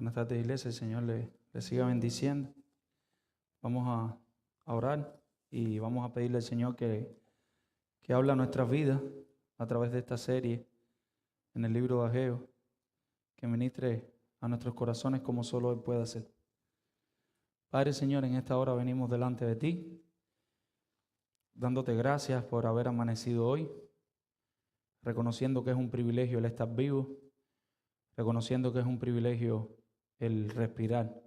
Buenas tardes, iglesia. El Señor le siga bendiciendo. Vamos a orar y vamos a pedirle al Señor que hable a nuestras vidas a través de esta serie en el libro de Ageo, que ministre a nuestros corazones como solo Él puede hacer. Padre, Señor, en esta hora venimos delante de ti, dándote gracias por haber amanecido hoy, reconociendo que es un privilegio el estar vivo, reconociendo que es un privilegio el respirar,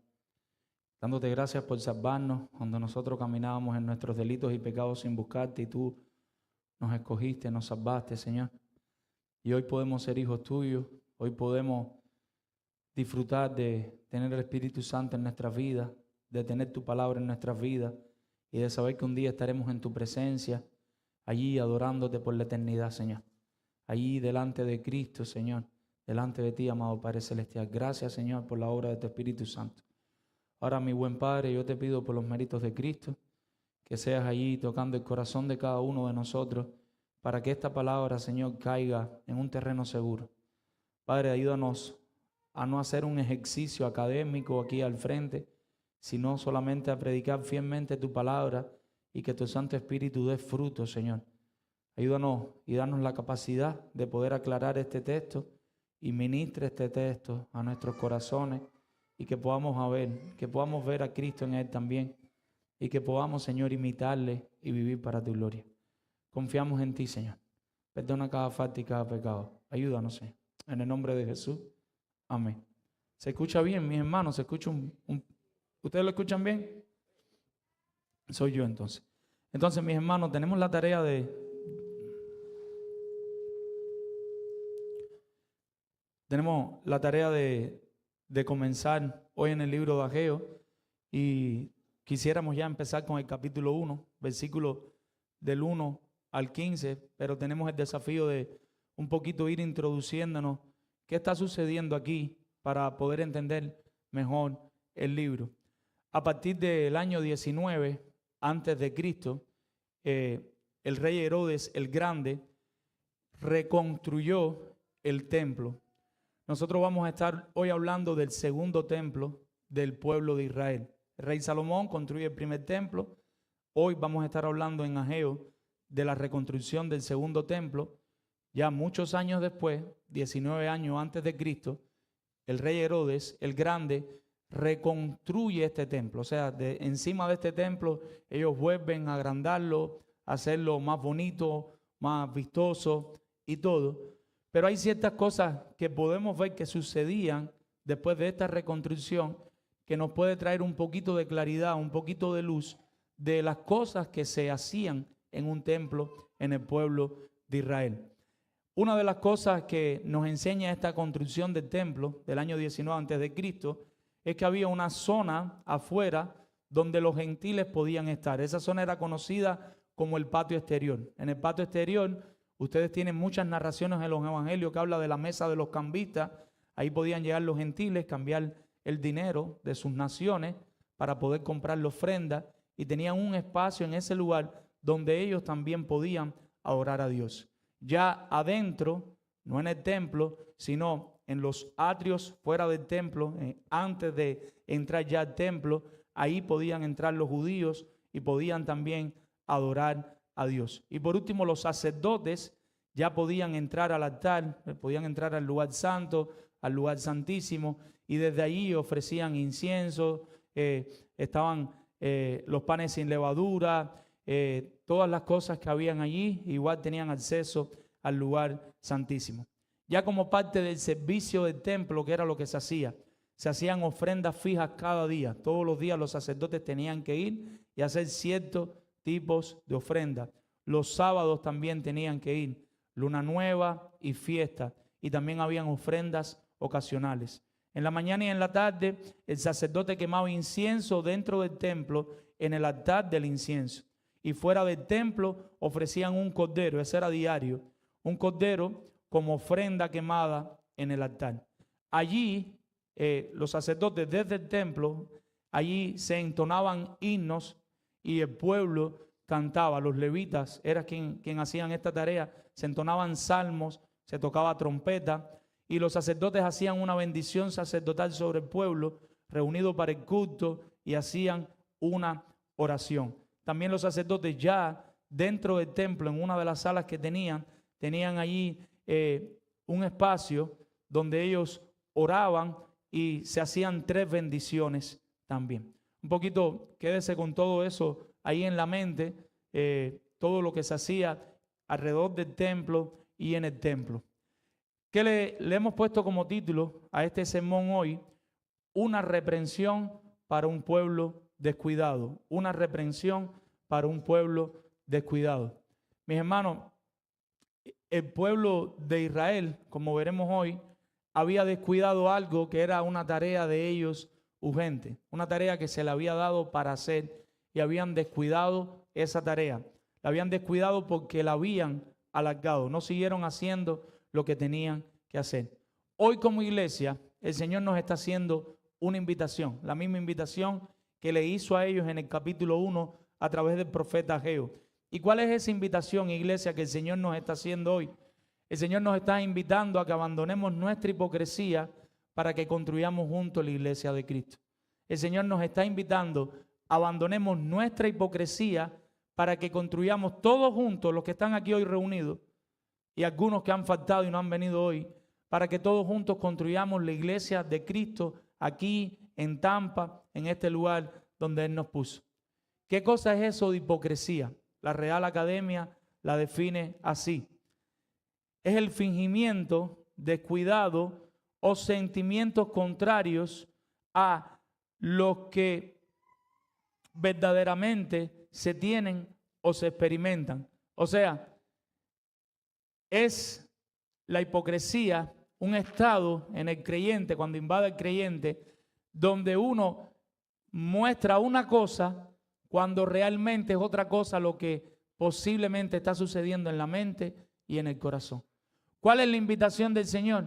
dándote gracias por salvarnos cuando nosotros caminábamos en nuestros delitos y pecados sin buscarte y tú nos escogiste, nos salvaste, Señor. Y hoy podemos ser hijos tuyos, hoy podemos disfrutar de tener el Espíritu Santo en nuestras vidas, de tener tu palabra en nuestras vidas y de saber que un día estaremos en tu presencia, allí adorándote por la eternidad, Señor. Allí delante de Cristo, Señor, delante de ti, amado Padre Celestial. Gracias, Señor, por la obra de tu Espíritu Santo. Ahora, mi buen Padre, yo te pido por los méritos de Cristo, que seas allí tocando el corazón de cada uno de nosotros, para que esta palabra, Señor, caiga en un terreno seguro. Padre, ayúdanos a no hacer un ejercicio académico aquí al frente, sino solamente a predicar fielmente tu palabra y que tu Santo Espíritu dé fruto, Señor. Ayúdanos y danos la capacidad de poder aclarar este texto y ministre este texto a nuestros corazones y que podamos ver a Cristo en él también y que podamos, Señor, imitarle y vivir para tu gloria. Confiamos en ti, Señor. Perdona cada falta y cada pecado. Ayúdanos, Señor. En el nombre de Jesús. Amén. ¿Se escucha bien, mis hermanos? ¿Se escucha ¿Ustedes lo escuchan bien? Soy yo entonces. Entonces, mis hermanos, tenemos la tarea de comenzar hoy en el libro de Ageo y quisiéramos ya empezar con el capítulo 1, versículo del 1 al 15, pero tenemos el desafío de un poquito ir introduciéndonos qué está sucediendo aquí para poder entender mejor el libro. A partir del año 19 antes de Cristo, el rey Herodes el Grande reconstruyó el templo. Nosotros vamos a estar hoy hablando del segundo templo del pueblo de Israel. El rey Salomón construye el primer templo. Hoy vamos a estar hablando en Ageo de la reconstrucción del segundo templo. Ya muchos años después, 19 años antes de Cristo, el rey Herodes el Grande reconstruye este templo. O sea, encima de este templo ellos vuelven a agrandarlo, a hacerlo más bonito, más vistoso y todo. Pero hay ciertas cosas que podemos ver que sucedían después de esta reconstrucción que nos puede traer un poquito de claridad, un poquito de luz de las cosas que se hacían en un templo en el pueblo de Israel. Una de las cosas que nos enseña esta construcción del templo del año 19 antes de Cristo es que había una zona afuera donde los gentiles podían estar. Esa zona era conocida como el patio exterior. En el patio exterior ustedes tienen muchas narraciones en los evangelios que habla de la mesa de los cambistas. Ahí podían llegar los gentiles, cambiar el dinero de sus naciones para poder comprar la ofrenda y tenían un espacio en ese lugar donde ellos también podían adorar a Dios. Ya adentro, no en el templo, sino en los atrios fuera del templo, antes de entrar ya al templo, ahí podían entrar los judíos y podían también adorar a Dios. Y por último, los sacerdotes ya podían entrar al altar, podían entrar al lugar santo, al lugar santísimo, y desde allí ofrecían incienso, estaban los panes sin levadura, todas las cosas que habían allí, igual tenían acceso al lugar santísimo. Ya como parte del servicio del templo, que era lo que se hacían ofrendas fijas cada día. Todos los días los sacerdotes tenían que ir y hacer ciertos tipos de ofrendas. Los sábados también tenían que ir, luna nueva y fiesta, y también habían ofrendas ocasionales. En la mañana y en la tarde, el sacerdote quemaba incienso dentro del templo en el altar del incienso. Y fuera del templo ofrecían un cordero, ese era diario, un cordero como ofrenda quemada en el altar. Allí los sacerdotes desde el templo, allí se entonaban himnos y el pueblo cantaba. Los levitas eran quien hacían esta tarea, se entonaban salmos, se tocaba trompeta y los sacerdotes hacían una bendición sacerdotal sobre el pueblo, reunido para el culto, y hacían una oración. También los sacerdotes ya dentro del templo, en una de las salas que tenían allí un espacio donde ellos oraban y se hacían 3 bendiciones también. Un poquito, quédese con todo eso ahí en la mente, todo lo que se hacía alrededor del templo y en el templo. ¿Qué le hemos puesto como título a este sermón hoy? Una reprensión para un pueblo descuidado. Una reprensión para un pueblo descuidado. Mis hermanos, el pueblo de Israel, como veremos hoy, había descuidado algo que era una tarea de ellos urgente, una tarea que se le había dado para hacer, y habían descuidado esa tarea. La habían descuidado porque la habían alargado, no siguieron haciendo lo que tenían que hacer. Hoy como iglesia, el Señor nos está haciendo una invitación, la misma invitación que le hizo a ellos en el capítulo 1 a través del profeta Ageo. ¿Y cuál es esa invitación, iglesia, que el Señor nos está haciendo hoy? El Señor nos está invitando a que abandonemos nuestra hipocresía para que construyamos juntos la iglesia de Cristo. El Señor nos está invitando a abandonemos nuestra hipocresía para que construyamos todos juntos, los que están aquí hoy reunidos y algunos que han faltado y no han venido hoy, para que todos juntos construyamos la iglesia de Cristo aquí en Tampa, en este lugar donde Él nos puso. ¿Qué cosa es eso de hipocresía? La Real Academia la define así. Es el fingimiento, descuidado o sentimientos contrarios a los que verdaderamente se tienen o se experimentan. O sea, es la hipocresía un estado en el creyente, cuando invade el creyente, donde uno muestra una cosa cuando realmente es otra cosa lo que posiblemente está sucediendo en la mente y en el corazón. ¿Cuál es la invitación del Señor?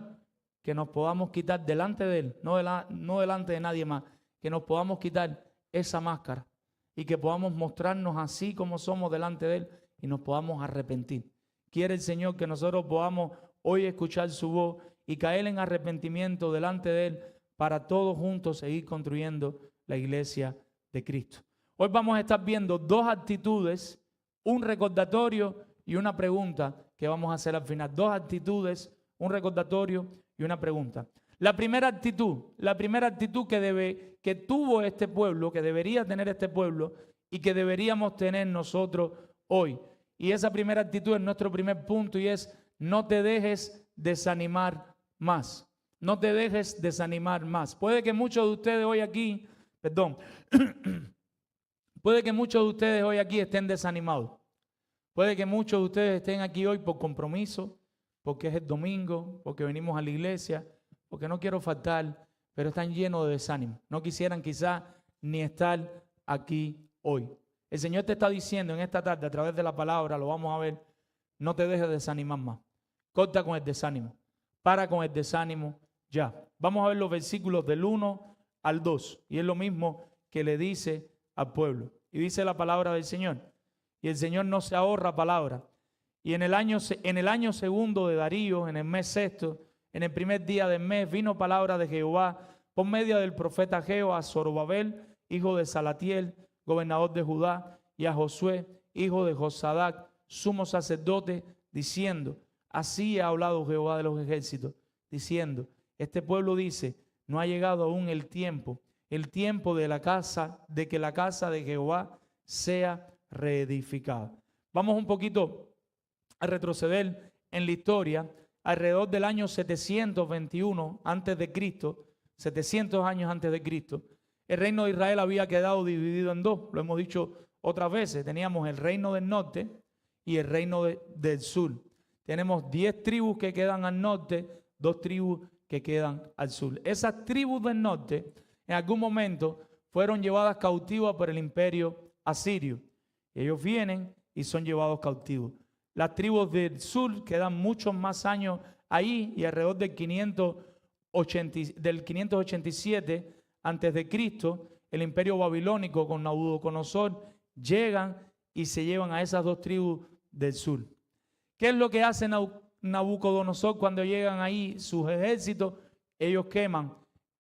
Que nos podamos quitar delante de Él, no delante de nadie más, que nos podamos quitar esa máscara y que podamos mostrarnos así como somos delante de Él y nos podamos arrepentir. Quiere el Señor que nosotros podamos hoy escuchar su voz y caer en arrepentimiento delante de Él para todos juntos seguir construyendo la iglesia de Cristo. Hoy vamos a estar viendo 2 actitudes, un recordatorio y una pregunta que vamos a hacer al final. 2 actitudes, un recordatorio y una pregunta. La primera actitud que tuvo este pueblo, que debería tener este pueblo y que deberíamos tener nosotros hoy. Y esa primera actitud es nuestro primer punto y es: no te dejes desanimar más. No te dejes desanimar más. Puede que muchos de ustedes hoy aquí, puede que muchos de ustedes hoy aquí estén desanimados. Puede que muchos de ustedes estén aquí hoy por compromiso, porque es el domingo, porque venimos a la iglesia, porque no quiero faltar, pero están llenos de desánimo. No quisieran quizás ni estar aquí hoy. El Señor te está diciendo en esta tarde a través de la palabra, lo vamos a ver, no te dejes desanimar más. Corta con el desánimo. Para con el desánimo ya. Vamos a ver los versículos del 1 al 2. Y es lo mismo que le dice al pueblo. Y dice la palabra del Señor. Y el Señor no se ahorra palabra. Y en el año segundo de Darío, en el mes sexto, en el primer día del mes, vino palabra de Jehová por medio del profeta Ageo a Zorobabel, hijo de Salatiel, gobernador de Judá, y a Josué, hijo de Josadac, sumo sacerdote, diciendo: así ha hablado Jehová de los ejércitos, diciendo: este pueblo dice, no ha llegado aún el tiempo de que la casa de Jehová sea reedificada. Vamos un poquito a retroceder en la historia. Alrededor del año 721 antes de Cristo, 700 años antes de Cristo, el reino de Israel había quedado dividido en 2. Lo hemos dicho otras veces. Teníamos el reino del norte y el reino del sur. Tenemos 10 tribus que quedan al norte, 2 tribus que quedan al sur. Esas tribus del norte en algún momento fueron llevadas cautivas por el imperio asirio. Ellos vienen y son llevados cautivos. Las tribus del sur quedan muchos más años ahí, y alrededor del 587 antes de Cristo, el imperio babilónico con Nabucodonosor llegan y se llevan a esas 2 tribus del sur. ¿Qué es lo que hace Nabucodonosor, cuando llegan ahí sus ejércitos, ellos queman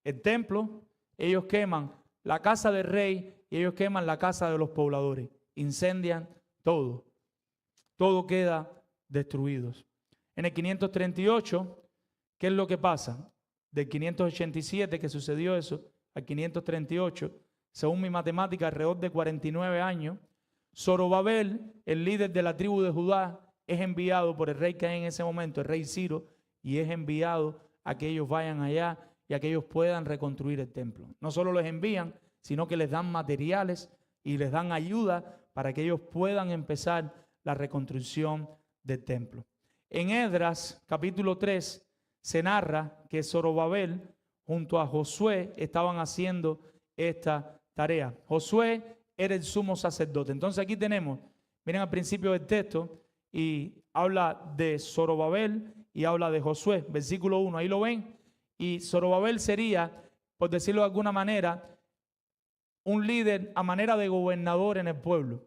el templo, ellos queman la casa del rey y ellos queman la casa de los pobladores. Incendian todo. Todo queda destruido. En el 538, ¿qué es lo que pasa? Del 587 que sucedió eso, al 538, según mi matemática, alrededor de 49 años, Zorobabel, el líder de la tribu de Judá, es enviado por el rey que hay en ese momento, el rey Ciro, y es enviado a que ellos vayan allá y a que ellos puedan reconstruir el templo. No solo les envían, sino que les dan materiales y les dan ayuda para que ellos puedan empezar la reconstrucción del templo. En Esdras, capítulo 3, se narra que Zorobabel junto a Josué estaban haciendo esta tarea. Josué era el sumo sacerdote. Entonces aquí tenemos, miren al principio del texto, y habla de Zorobabel y habla de Josué. Versículo 1, ahí lo ven. Y Zorobabel sería, por decirlo de alguna manera, un líder a manera de gobernador en el pueblo.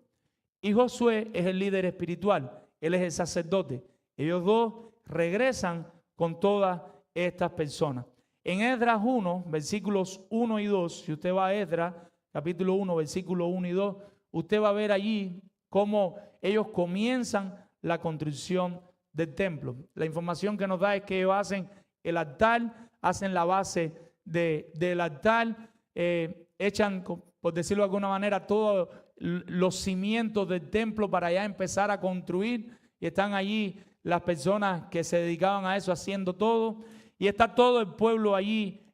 Y Josué es el líder espiritual, él es el sacerdote. Ellos dos regresan con todas estas personas. En Esdras 1, versículos 1 y 2, si usted va a Esdras, capítulo 1, versículo 1 y 2, usted va a ver allí cómo ellos comienzan la construcción del templo. La información que nos da es que ellos hacen el altar, hacen la base del altar, echan, por decirlo de alguna manera, todos los cimientos del templo para ya empezar a construir, y están allí las personas que se dedicaban a eso haciendo todo, y está todo el pueblo allí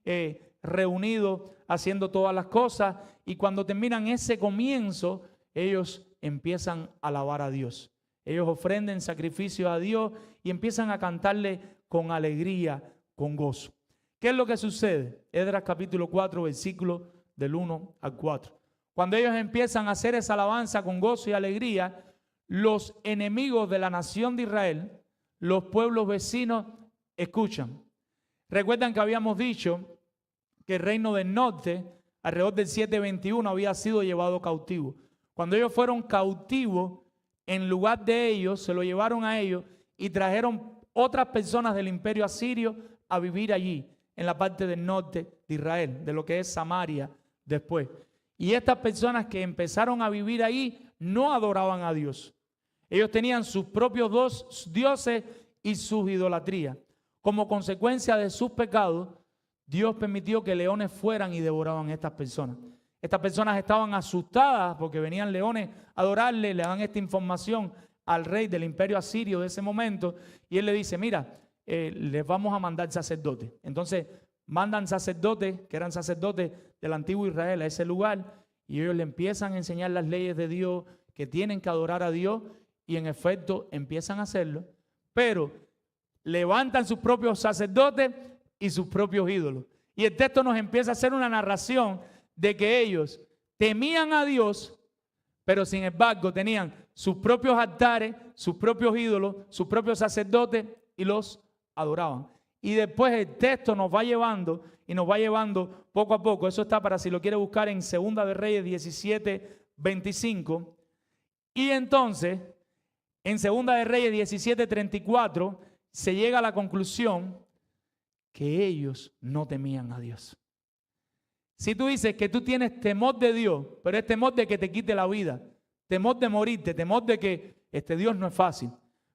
reunido haciendo todas las cosas, y cuando terminan ese comienzo, ellos empiezan a alabar a Dios. Ellos ofrenden sacrificios a Dios y empiezan a cantarle con alegría, con gozo. ¿Qué es lo que sucede? Esdras capítulo 4, versículo del 1 al 4. Cuando ellos empiezan a hacer esa alabanza con gozo y alegría, los enemigos de la nación de Israel, los pueblos vecinos, escuchan. Recuerdan que habíamos dicho que el reino del norte, alrededor del 721, había sido llevado cautivo. Cuando ellos fueron cautivos, en lugar de ellos, se lo llevaron a ellos y trajeron otras personas del imperio asirio a vivir allí, en la parte del norte de Israel, de lo que es Samaria después. Y estas personas que empezaron a vivir ahí no adoraban a Dios. Ellos tenían sus propios dos dioses y sus idolatrías. Como consecuencia de sus pecados, Dios permitió que leones fueran y devoraban a estas personas. Estas personas estaban asustadas porque venían leones a adorarle, le dan esta información al rey del imperio asirio de ese momento y él le dice, mira, les vamos a mandar sacerdotes. Entonces mandan sacerdotes, que eran sacerdotes del antiguo Israel, a ese lugar, y ellos le empiezan a enseñar las leyes de Dios, que tienen que adorar a Dios, y en efecto empiezan a hacerlo, pero levantan sus propios sacerdotes y sus propios ídolos. Y el texto nos empieza a hacer una narración de que ellos temían a Dios, pero sin embargo tenían sus propios altares, sus propios ídolos, sus propios sacerdotes y los adoraban. Y después el texto nos va llevando y nos va llevando poco a poco. Eso está para si lo quiere buscar en Segunda de Reyes 17, 25. Y entonces, en Segunda de Reyes 17, 34, se llega a la conclusión que ellos no temían a Dios. Si tú dices que tú tienes temor de Dios, pero es temor de que te quite la vida, temor de morirte, temor de que Dios no es fácil,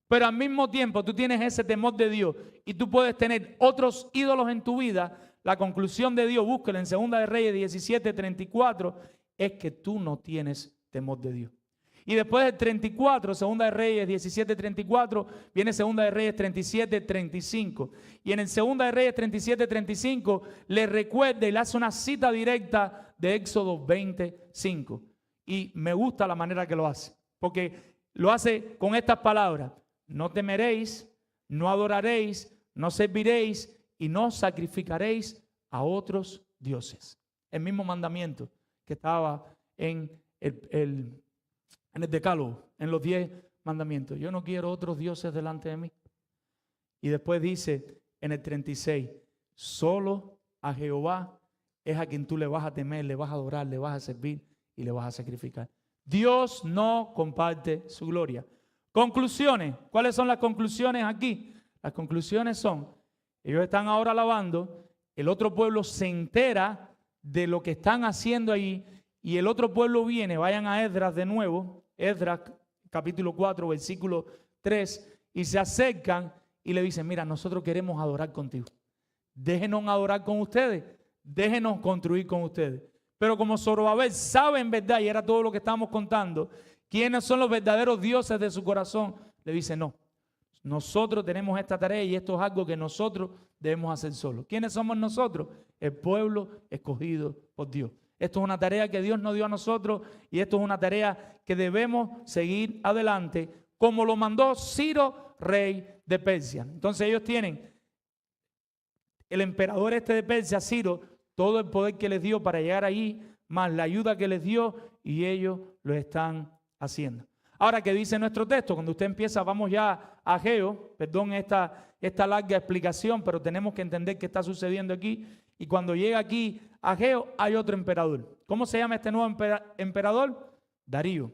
pero al mismo tiempo tú tienes ese temor de Dios y tú puedes tener otros ídolos en tu vida, la conclusión de Dios, búsquela en Segunda de Reyes 17, 34, es que tú no tienes temor de Dios. Y después del 34, Segunda de Reyes 17, 34, viene Segunda de Reyes 37, 35. Y en el Segunda de Reyes 37, 35, le recuerda y le hace una cita directa de Éxodo 25. Y me gusta la manera que lo hace, porque lo hace con estas palabras: no temeréis, no adoraréis, no serviréis y no sacrificaréis a otros dioses. El mismo mandamiento que estaba en el decálogo, en los 10 mandamientos. Yo no quiero otros dioses delante de mí. Y después dice en el 36, solo a Jehová es a quien tú le vas a temer, le vas a adorar, le vas a servir y le vas a sacrificar. Dios no comparte su gloria. Conclusiones. ¿Cuáles son las conclusiones aquí? Las conclusiones son, ellos están ahora alabando, el otro pueblo se entera de lo que están haciendo allí y el otro pueblo viene, vayan a Esdras de nuevo, Esdras capítulo 4, versículo 3, y se acercan y le dicen, mira, nosotros queremos adorar contigo. Déjenos adorar con ustedes, déjenos construir con ustedes. Pero como Zorobabel sabe en verdad, y era todo lo que estábamos contando, quiénes son los verdaderos dioses de su corazón, le dice no. Nosotros tenemos esta tarea y esto es algo que nosotros debemos hacer solos. ¿Quiénes somos nosotros? El pueblo escogido por Dios. Esto es una tarea que Dios nos dio a nosotros y esto es una tarea que debemos seguir adelante como lo mandó Ciro, rey de Persia. Entonces ellos tienen, el emperador de Persia, Ciro, todo el poder que les dio para llegar allí, más la ayuda que les dio y ellos lo están haciendo. Ahora, ¿qué dice nuestro texto? Cuando usted empieza, vamos ya a Ageo, perdón esta larga explicación, pero tenemos que entender qué está sucediendo aquí. Y cuando llega aquí a Ageo, hay otro emperador. ¿Cómo se llama este nuevo emperador? Darío.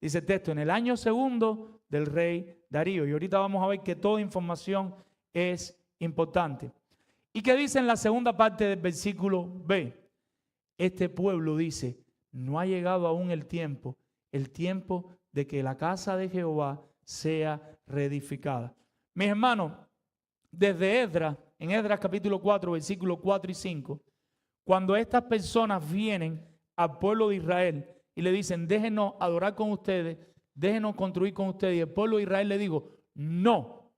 Dice el texto, en el año segundo del rey Darío. Y ahorita vamos a ver que toda información es importante. ¿Y qué dice en la segunda parte del versículo B? Este pueblo dice, no ha llegado aún el tiempo de que la casa de Jehová sea reedificada. Mis hermanos, desde Esdras, en Esdras capítulo 4, versículos 4 y 5, cuando estas personas vienen al pueblo de Israel y le dicen, déjenos adorar con ustedes, déjenos construir con ustedes, y el pueblo de Israel le dijo, no.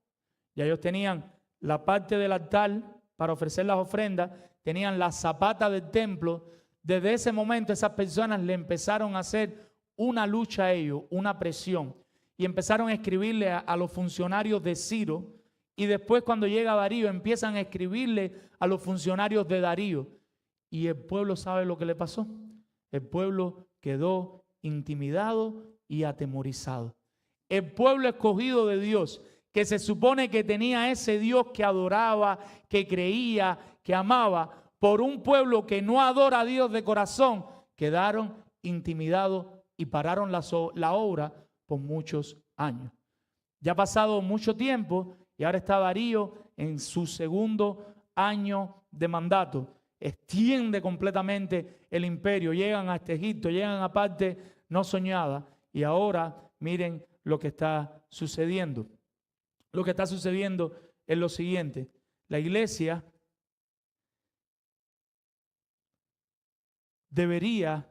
Ya ellos tenían la parte del altar para ofrecer las ofrendas, tenían la zapata del templo. Desde ese momento esas personas le empezaron a hacer una lucha a ellos, una presión, y empezaron a escribirle a los funcionarios de Ciro, y después cuando llega Darío empiezan a escribirle a los funcionarios de Darío, y el pueblo sabe lo que le pasó. El pueblo quedó intimidado y atemorizado. El pueblo escogido de Dios, que se supone que tenía ese Dios que adoraba, que creía, que amaba, por un pueblo que no adora a Dios de corazón, quedaron intimidados y pararon la obra por muchos años. Ya ha pasado mucho tiempo y ahora está Darío en su segundo año de mandato. Extiende completamente el imperio, llegan hasta Egipto, llegan a parte no soñada y ahora miren lo que está sucediendo. Lo que está sucediendo es lo siguiente: la iglesia debería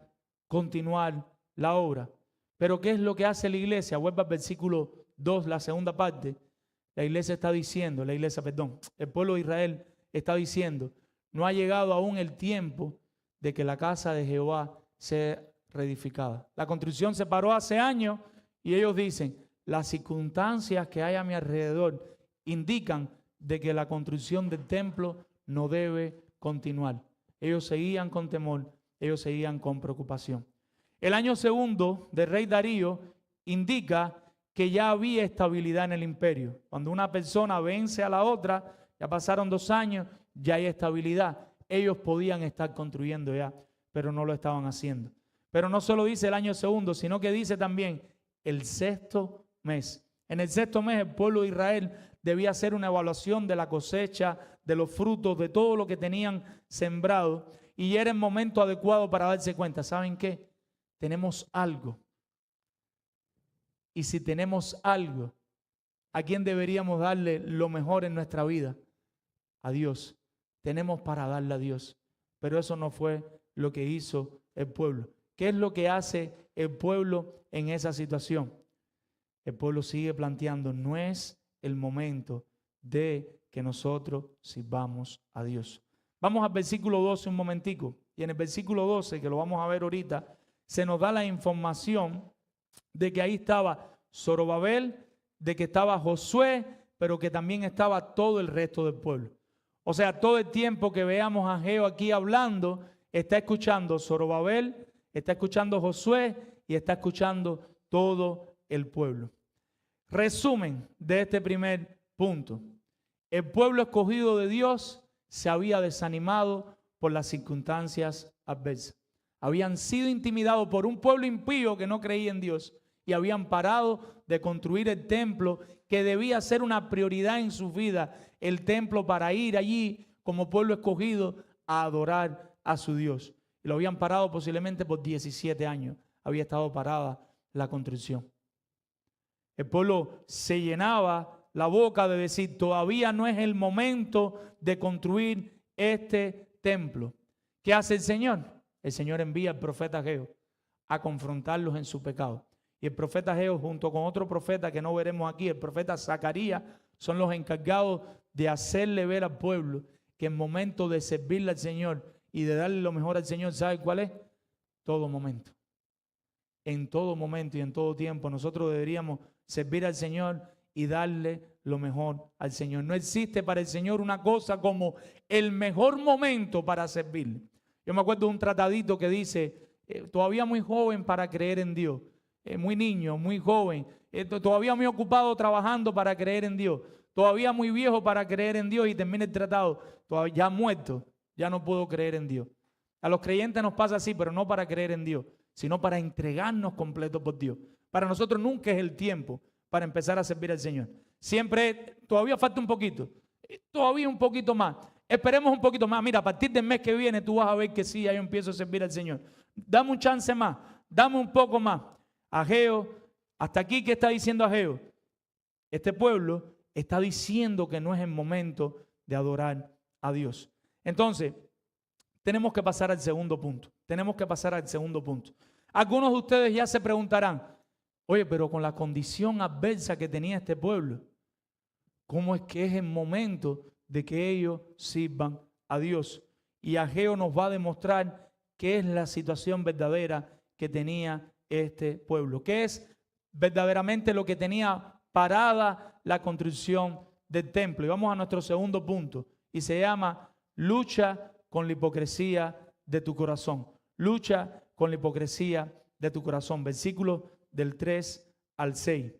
continuar la obra. Pero ¿qué es lo que hace la iglesia? Vuelva al versículo 2, la segunda parte. La iglesia está diciendo, el pueblo de Israel está diciendo, no ha llegado aún el tiempo de que la casa de Jehová sea reedificada. La construcción se paró hace años y ellos dicen, las circunstancias que hay a mi alrededor indican de que la construcción del templo no debe continuar. Ellos seguían con temor, ellos seguían con preocupación. El año segundo del rey Darío indica que ya había estabilidad en el imperio. Cuando una persona vence a la otra, ya pasaron 2 años, ya hay estabilidad. Ellos podían estar construyendo ya, pero no lo estaban haciendo. Pero no solo dice el año segundo, sino que dice también el sexto mes. En el sexto mes el pueblo de Israel debía hacer una evaluación de la cosecha, de los frutos, de todo lo que tenían sembrado. Y era el momento adecuado para darse cuenta. ¿Saben qué? Tenemos algo. Y si tenemos algo, ¿a quién deberíamos darle lo mejor en nuestra vida? A Dios. Tenemos para darle a Dios. Pero eso no fue lo que hizo el pueblo. ¿Qué es lo que hace el pueblo en esa situación? El pueblo sigue planteando, no es el momento de que nosotros sirvamos a Dios. Vamos al versículo 12 un momentico. Y en el versículo 12, que lo vamos a ver ahorita, se nos da la información de que ahí estaba Zorobabel, de que estaba Josué, pero que también estaba todo el resto del pueblo. O sea, todo el tiempo que veamos a Ageo aquí hablando, está escuchando Zorobabel, está escuchando Josué y está escuchando todo el pueblo. Resumen de este primer punto. El pueblo escogido de Dios se había desanimado por las circunstancias adversas. Habían sido intimidados por un pueblo impío que no creía en Dios y habían parado de construir el templo que debía ser una prioridad en su vida el templo para ir allí como pueblo escogido a adorar a su Dios. Y lo habían parado posiblemente por 17 años. Había estado parada la construcción. El pueblo se llenaba la boca de decir, todavía no es el momento de construir este templo. ¿Qué hace el Señor? El Señor envía al profeta Ageo a confrontarlos en su pecado. Y el profeta Ageo, junto con otro profeta que no veremos aquí, el profeta Zacarías, son los encargados de hacerle ver al pueblo que en momento de servirle al Señor y de darle lo mejor al Señor, ¿sabe cuál es? Todo momento. En todo momento y en todo tiempo nosotros deberíamos servir al Señor y darle lo mejor al Señor. No existe para el Señor una cosa como el mejor momento para servirle. Yo me acuerdo de un tratadito que dice, todavía muy joven para creer en Dios, muy niño, muy joven, todavía muy ocupado trabajando para creer en Dios, todavía muy viejo para creer en Dios, y termina el tratado, todavía ya muerto, ya no puedo creer en Dios. A los creyentes nos pasa así, pero no para creer en Dios, sino para entregarnos completos por Dios. Para nosotros nunca es el tiempo para empezar a servir al Señor. Siempre, todavía falta un poquito, todavía un poquito más. Esperemos un poquito más. Mira, a partir del mes que viene tú vas a ver que sí, ya yo empiezo a servir al Señor. Dame un chance más, dame un poco más. Ageo, hasta aquí, ¿qué está diciendo Ageo? Este pueblo está diciendo que no es el momento de adorar a Dios. Entonces, tenemos que pasar al segundo punto. Tenemos que pasar al segundo punto. Algunos de ustedes ya se preguntarán, oye, pero con la condición adversa que tenía este pueblo, ¿cómo es que es el momento de que ellos sirvan a Dios? Y Ageo nos va a demostrar qué es la situación verdadera que tenía este pueblo, qué es verdaderamente lo que tenía parada la construcción del templo. Y vamos a nuestro segundo punto, y se llama lucha con la hipocresía de tu corazón. Lucha con la hipocresía de tu corazón. Versículos del 3 al 6.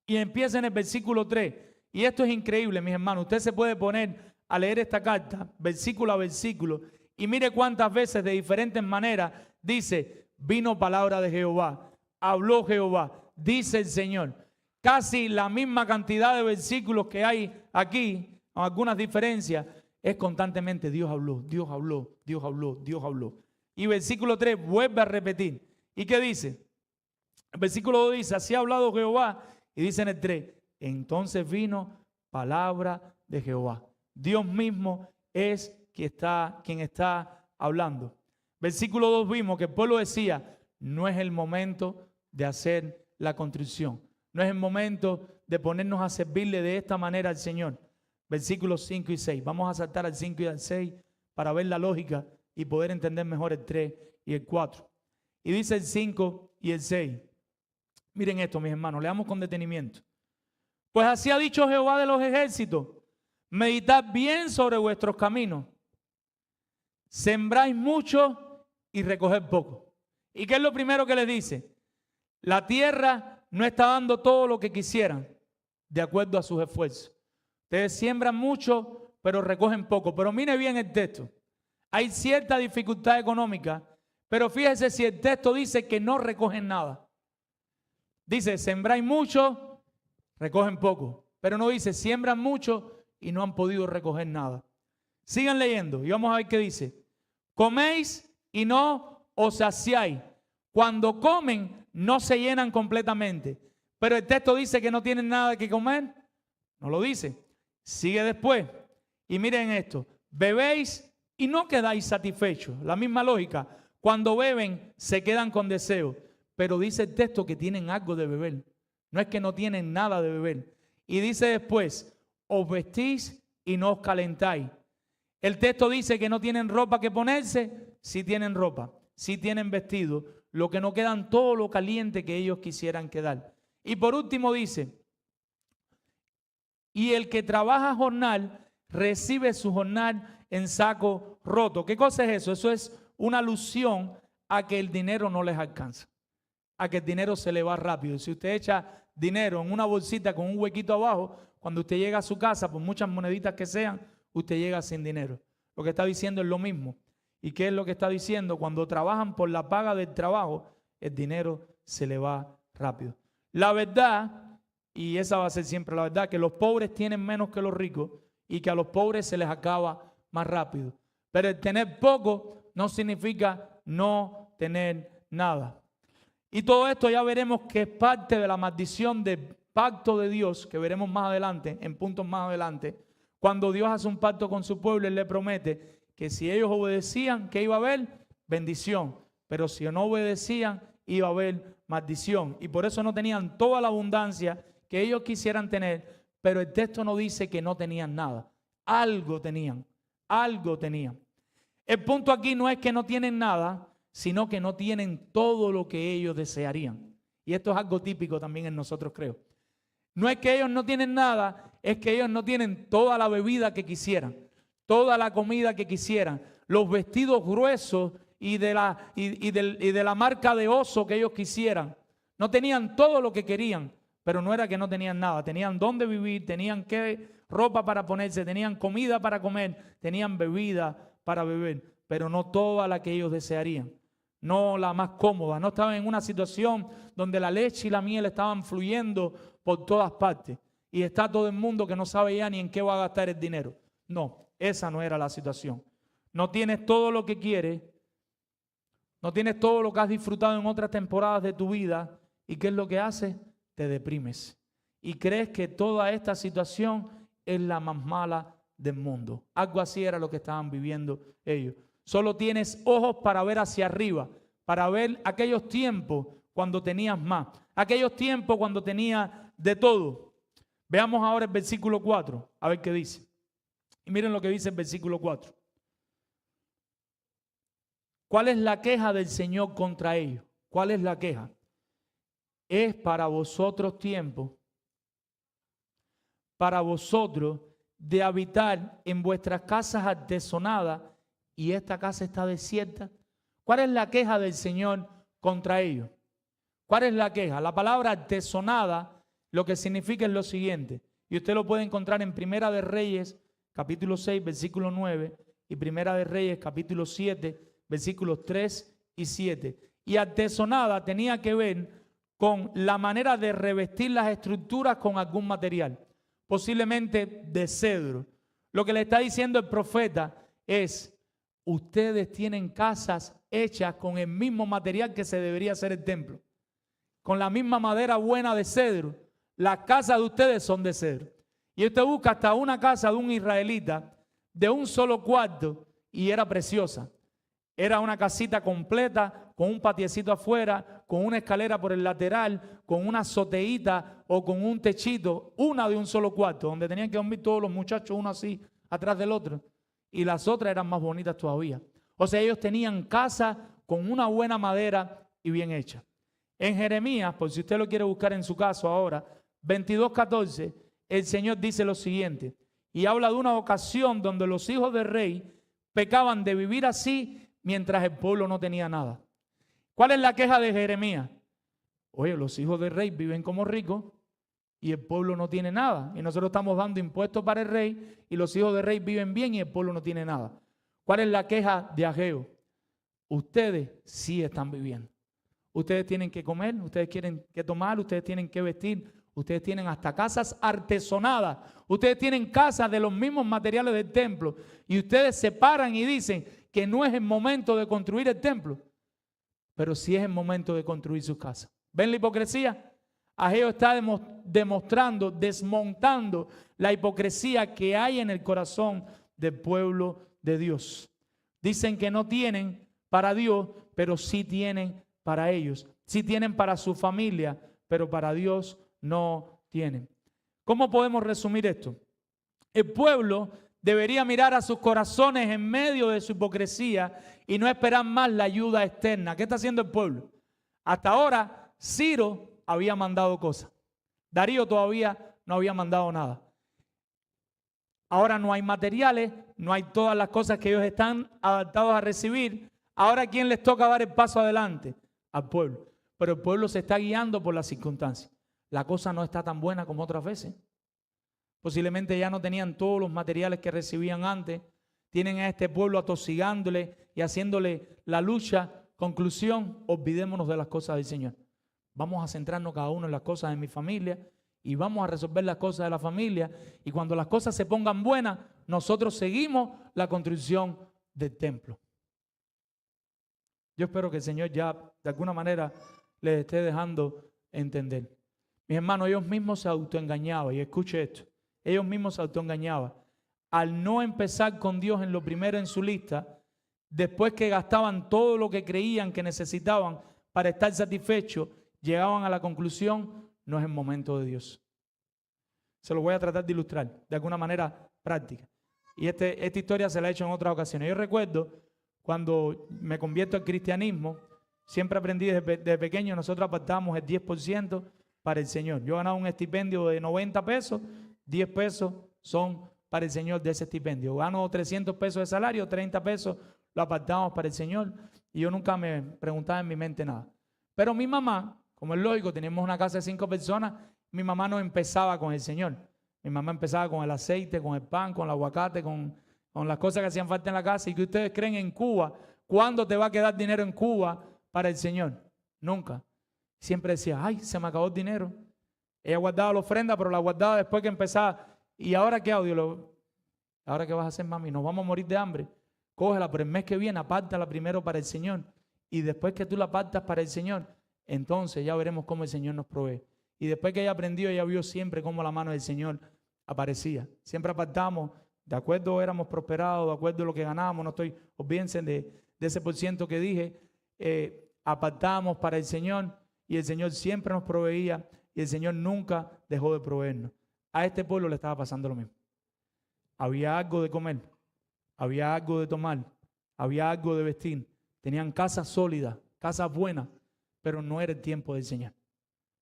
Y empieza en el versículo 3. Y esto es increíble, mis hermanos. Usted se puede poner a leer esta carta, versículo a versículo, y mire cuántas veces de diferentes maneras dice, vino palabra de Jehová, habló Jehová, dice el Señor. Casi la misma cantidad de versículos que hay aquí, con algunas diferencias, es constantemente Dios habló, Dios habló, Dios habló, Dios habló. Y versículo 3 vuelve a repetir. ¿Y qué dice? El versículo 2 dice, así ha hablado Jehová. Y dice en el 3, entonces vino palabra de Jehová. Dios mismo es quien está hablando. Versículo 2 vimos que el pueblo decía, no es el momento de hacer la construcción. No es el momento de ponernos a servirle de esta manera al Señor. Versículos 5 y 6. Vamos a saltar al 5 y al 6 para ver la lógica y poder entender mejor el 3 y el 4. Y dice el 5 y el 6. Miren esto, mis hermanos, leamos con detenimiento. Pues así ha dicho Jehová de los ejércitos, meditad bien sobre vuestros caminos. Sembráis mucho y recoged poco. ¿Y qué es lo primero que les dice? La tierra no está dando todo lo que quisieran de acuerdo a sus esfuerzos. Ustedes siembran mucho, pero recogen poco. Pero mire bien el texto. Hay cierta dificultad económica, pero fíjese si el texto dice que no recogen nada. Dice, sembráis mucho, recogen poco. Pero no dice, siembran mucho y no han podido recoger nada. Sigan leyendo y vamos a ver qué dice. Coméis y no os saciáis. Cuando comen, no se llenan completamente. Pero el texto dice que no tienen nada que comer. No lo dice. Sigue después. Y miren esto. Bebéis y no quedáis satisfechos. La misma lógica. Cuando beben, se quedan con deseo. Pero dice el texto que tienen algo de beber. No es que no tienen nada de beber. Y dice después, os vestís y no os calentáis. El texto dice que no tienen ropa que ponerse. Sí tienen ropa, sí tienen vestido. Lo que no quedan todo lo caliente que ellos quisieran quedar. Y por último dice, y el que trabaja jornal recibe su jornal en saco roto. ¿Qué cosa es eso? Eso es una alusión a que el dinero no les alcanza, a que el dinero se le va rápido. Si usted echa dinero en una bolsita con un huequito abajo, cuando usted llega a su casa, por muchas moneditas que sean, usted llega sin dinero. Lo que está diciendo es lo mismo. ¿Y qué es lo que está diciendo? Cuando trabajan por la paga del trabajo, el dinero se le va rápido. La verdad, y esa va a ser siempre la verdad, que los pobres tienen menos que los ricos y que a los pobres se les acaba más rápido. Pero el tener poco no significa no tener nada. Y todo esto ya veremos que es parte de la maldición del pacto de Dios, que veremos más adelante, en puntos más adelante. Cuando Dios hace un pacto con su pueblo, Él le promete que si ellos obedecían, ¿qué iba a haber? Bendición. Pero si no obedecían, iba a haber maldición. Y por eso no tenían toda la abundancia que ellos quisieran tener, pero el texto no dice que no tenían nada. Algo tenían, algo tenían. El punto aquí no es que no tienen nada, sino que no tienen todo lo que ellos desearían. Y esto es algo típico también en nosotros, creo. No es que ellos no tienen nada, es que ellos no tienen toda la bebida que quisieran, toda la comida que quisieran, los vestidos gruesos y de la marca de oso que ellos quisieran. No tenían todo lo que querían, pero no era que no tenían nada. Tenían dónde vivir, tenían ropa para ponerse, tenían comida para comer, tenían bebida para beber, pero no toda la que ellos desearían. No la más cómoda, no estaban en una situación donde la leche y la miel estaban fluyendo por todas partes y está todo el mundo que no sabe ya ni en qué va a gastar el dinero. No, esa no era la situación. No tienes todo lo que quieres, no tienes todo lo que has disfrutado en otras temporadas de tu vida. ¿Y qué es lo que haces? Te deprimes y crees que toda esta situación es la más mala del mundo. Algo así era lo que estaban viviendo ellos. Solo tienes ojos para ver hacia arriba, para ver aquellos tiempos cuando tenías más, aquellos tiempos cuando tenías de todo. Veamos ahora el versículo 4, a ver qué dice. Y miren lo que dice el versículo 4. ¿Cuál es la queja del Señor contra ellos? ¿Cuál es la queja? Es para vosotros tiempo, para vosotros de habitar en vuestras casas artesonadas, y esta casa está desierta. ¿Cuál es la queja del Señor contra ellos? ¿Cuál es la queja? La palabra artesonada lo que significa es lo siguiente, y usted lo puede encontrar en Primera de Reyes, capítulo 6, versículo 9, y Primera de Reyes, capítulo 7, versículos 3 y 7. Y artesonada tenía que ver con la manera de revestir las estructuras con algún material, posiblemente de cedro. Lo que le está diciendo el profeta es: ustedes tienen casas hechas con el mismo material que se debería hacer el templo, con la misma madera buena de cedro. Las casas de ustedes son de cedro. Y usted busca hasta una casa de un israelita de un solo cuarto y era preciosa. Era una casita completa, con un patiecito afuera, con una escalera por el lateral, con una azoteíta o con un techito, una de un solo cuarto, donde tenían que dormir todos los muchachos, uno así, atrás del otro. Y las otras eran más bonitas todavía. O sea, ellos tenían casa con una buena madera y bien hecha. En Jeremías, por si usted lo quiere buscar en su caso ahora, 22:14, el Señor dice lo siguiente, y habla de una ocasión donde los hijos del rey pecaban de vivir así mientras el pueblo no tenía nada. ¿Cuál es la queja de Jeremías? Oye, los hijos del rey viven como ricos y el pueblo no tiene nada. Y nosotros estamos dando impuestos para el rey y los hijos del rey viven bien y el pueblo no tiene nada. ¿Cuál es la queja de Ageo? Ustedes sí están viviendo. Ustedes tienen que comer, ustedes tienen que tomar, ustedes tienen que vestir, ustedes tienen hasta casas artesonadas, ustedes tienen casas de los mismos materiales del templo y ustedes se paran y dicen que no es el momento de construir el templo, pero sí es el momento de construir sus casas. ¿Ven la hipocresía? Ageo está demostrando, desmontando la hipocresía que hay en el corazón del pueblo de Dios. Dicen que no tienen para Dios, pero sí tienen para ellos. Sí tienen para su familia, pero para Dios no tienen. ¿Cómo podemos resumir esto? El pueblo debería mirar a sus corazones en medio de su hipocresía y no esperar más la ayuda externa. ¿Qué está haciendo el pueblo? Hasta ahora, Ciro había mandado cosas. Darío todavía no había mandado nada. Ahora no hay materiales, no hay todas las cosas que ellos están adaptados a recibir. Ahora, ¿a quién les toca dar el paso adelante? Al pueblo. Pero el pueblo se está guiando por las circunstancias. La cosa no está tan buena como otras veces. Posiblemente ya no tenían todos los materiales que recibían antes. Tienen a este pueblo atosigándole y haciéndole la lucha. Conclusión, olvidémonos de las cosas del Señor. Vamos a centrarnos cada uno en las cosas de mi familia y vamos a resolver las cosas de la familia. Y cuando las cosas se pongan buenas, nosotros seguimos la construcción del templo. Yo espero que el Señor ya de alguna manera les esté dejando entender. Mis hermanos, ellos mismos se autoengañaban, y escuche esto, ellos mismos se autoengañaban. Al no empezar con Dios en lo primero en su lista, después que gastaban todo lo que creían que necesitaban para estar satisfechos, llegaban a la conclusión, no es el momento de Dios. Se lo voy a tratar de ilustrar de alguna manera práctica. Y esta historia se la he hecho en otras ocasiones. Yo recuerdo cuando me convierto al cristianismo, siempre aprendí desde pequeño, nosotros apartábamos el 10% para el Señor. Yo ganaba un estipendio de 90 pesos, 10 pesos son para el Señor de ese estipendio. Gano 300 pesos de salario, 30 pesos lo apartamos para el Señor. Y yo nunca me preguntaba en mi mente nada. Pero mi mamá, como es lógico, teníamos una casa de 5 personas, mi mamá no empezaba con el Señor. Mi mamá empezaba con el aceite, con el pan, con el aguacate, con las cosas que hacían falta en la casa. ¿Y que ustedes creen en Cuba? ¿Cuándo te va a quedar dinero en Cuba para el Señor? Nunca. Siempre decía, ay, se me acabó el dinero. Ella guardaba la ofrenda, pero la guardaba después que empezaba. ¿Y ahora qué, audio? ¿Ahora qué vas a hacer, mami? Nos vamos a morir de hambre. Cógela, pero el mes que viene apártala primero para el Señor. Y después que tú la apartas para el Señor, entonces ya veremos cómo el Señor nos provee. Y después que ella aprendió, ella vio siempre cómo la mano del Señor aparecía. Siempre apartamos, de acuerdo éramos prosperados, de acuerdo a lo que ganábamos, no estoy, olvídense de ese % que dije, apartamos para el Señor y el Señor siempre nos proveía y el Señor nunca dejó de proveernos. A este pueblo le estaba pasando lo mismo. Había algo de comer, había algo de tomar, había algo de vestir. Tenían casas sólidas, casas buenas, pero no era el tiempo del Señor.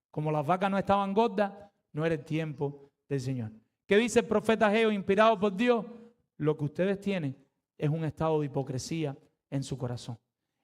Como las vacas no estaban gordas, no era el tiempo del Señor. ¿Qué dice el profeta Ageo, inspirado por Dios? Lo que ustedes tienen es un estado de hipocresía en su corazón.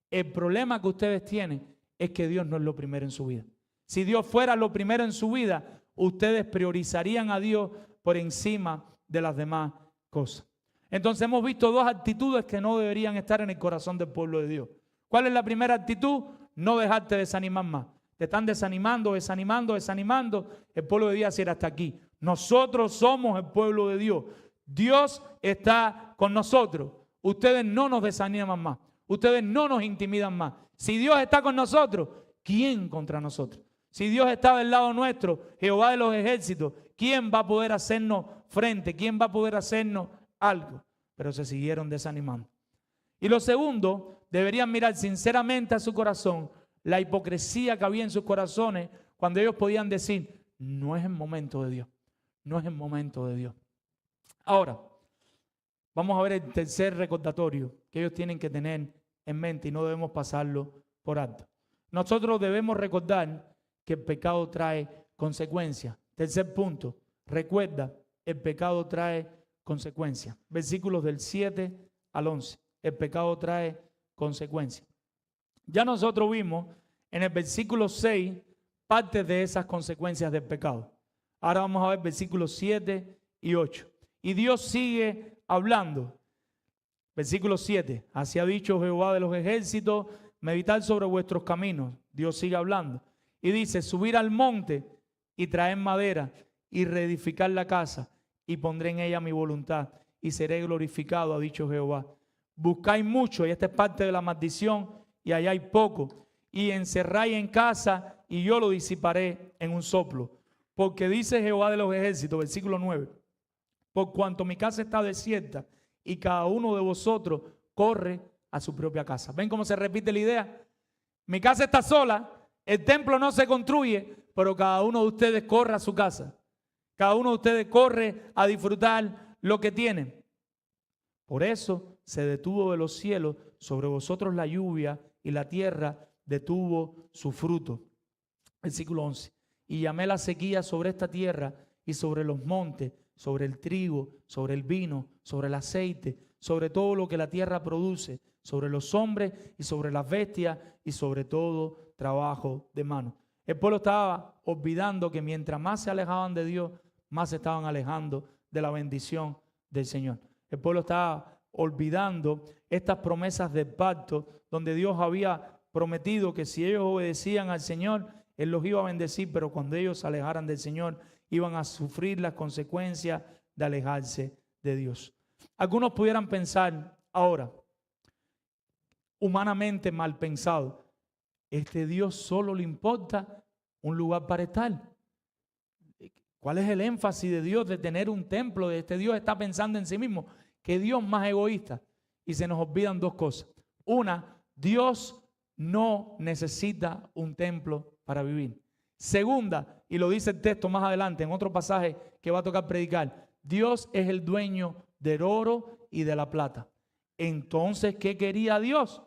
El problema que ustedes tienen es que Dios no es lo primero en su vida. Si Dios fuera lo primero en su vida, ustedes priorizarían a Dios por encima de las demás cosas. Entonces hemos visto dos actitudes que no deberían estar en el corazón del pueblo de Dios. ¿Cuál es la primera actitud? No dejarte desanimar más. Te están desanimando. El pueblo de Dios era hasta aquí. Nosotros somos el pueblo de Dios. Dios está con nosotros. Ustedes no nos desaniman más. Ustedes no nos intimidan más. Si Dios está con nosotros, ¿quién contra nosotros? Si Dios está del lado nuestro, Jehová de los ejércitos, ¿quién va a poder hacernos frente? ¿Quién va a poder hacernos algo? Pero se siguieron desanimando. Y lo segundo, deberían mirar sinceramente a su corazón la hipocresía que había en sus corazones cuando ellos podían decir, no es el momento de Dios, no es el momento de Dios. Ahora, vamos a ver el tercer recordatorio que ellos tienen que tener en mente y no debemos pasarlo por alto. Nosotros debemos recordar que el pecado trae consecuencias. Tercer punto, recuerda, el pecado trae consecuencias. Versículos del 7 al 11. El pecado trae consecuencias. Ya nosotros vimos en el versículo 6 parte de esas consecuencias del pecado. Ahora vamos a ver versículos 7 y 8. Y Dios sigue hablando. Versículo 7. Así ha dicho Jehová de los ejércitos, meditad sobre vuestros caminos. Dios sigue hablando. Y dice, subir al monte y traer madera y reedificar la casa y pondré en ella mi voluntad y seré glorificado, ha dicho Jehová. Buscáis mucho, y esta es parte de la maldición, y allá hay poco, y encerráis en casa, y yo lo disiparé en un soplo. Porque dice Jehová de los ejércitos, versículo 9, por cuanto mi casa está desierta, y cada uno de vosotros corre a su propia casa. ¿Ven cómo se repite la idea? Mi casa está sola, el templo no se construye, pero cada uno de ustedes corre a su casa. Cada uno de ustedes corre a disfrutar lo que tienen. Por eso se detuvo de los cielos sobre vosotros la lluvia y la tierra detuvo su fruto. Versículo 11. Y llamé la sequía sobre esta tierra y sobre los montes, sobre el trigo, sobre el vino, sobre el aceite, sobre todo lo que la tierra produce, sobre los hombres y sobre las bestias y sobre todo trabajo de mano. El pueblo estaba olvidando que mientras más se alejaban de Dios, más se estaban alejando de la bendición del Señor. El pueblo estaba olvidando estas promesas del pacto donde Dios había prometido que si ellos obedecían al Señor, Él los iba a bendecir, pero cuando ellos se alejaran del Señor iban a sufrir las consecuencias de alejarse de Dios. Algunos pudieran pensar ahora, humanamente mal pensado, Dios solo le importa un lugar para estar. ¿Cuál es el énfasis de Dios de tener un templo? Dios está pensando en sí mismo. ¿Qué Dios más egoísta? Y se nos olvidan dos cosas. Una, Dios no necesita un templo para vivir. Segunda, y lo dice el texto más adelante en otro pasaje que va a tocar predicar, Dios es el dueño del oro y de la plata. Entonces, ¿qué quería Dios?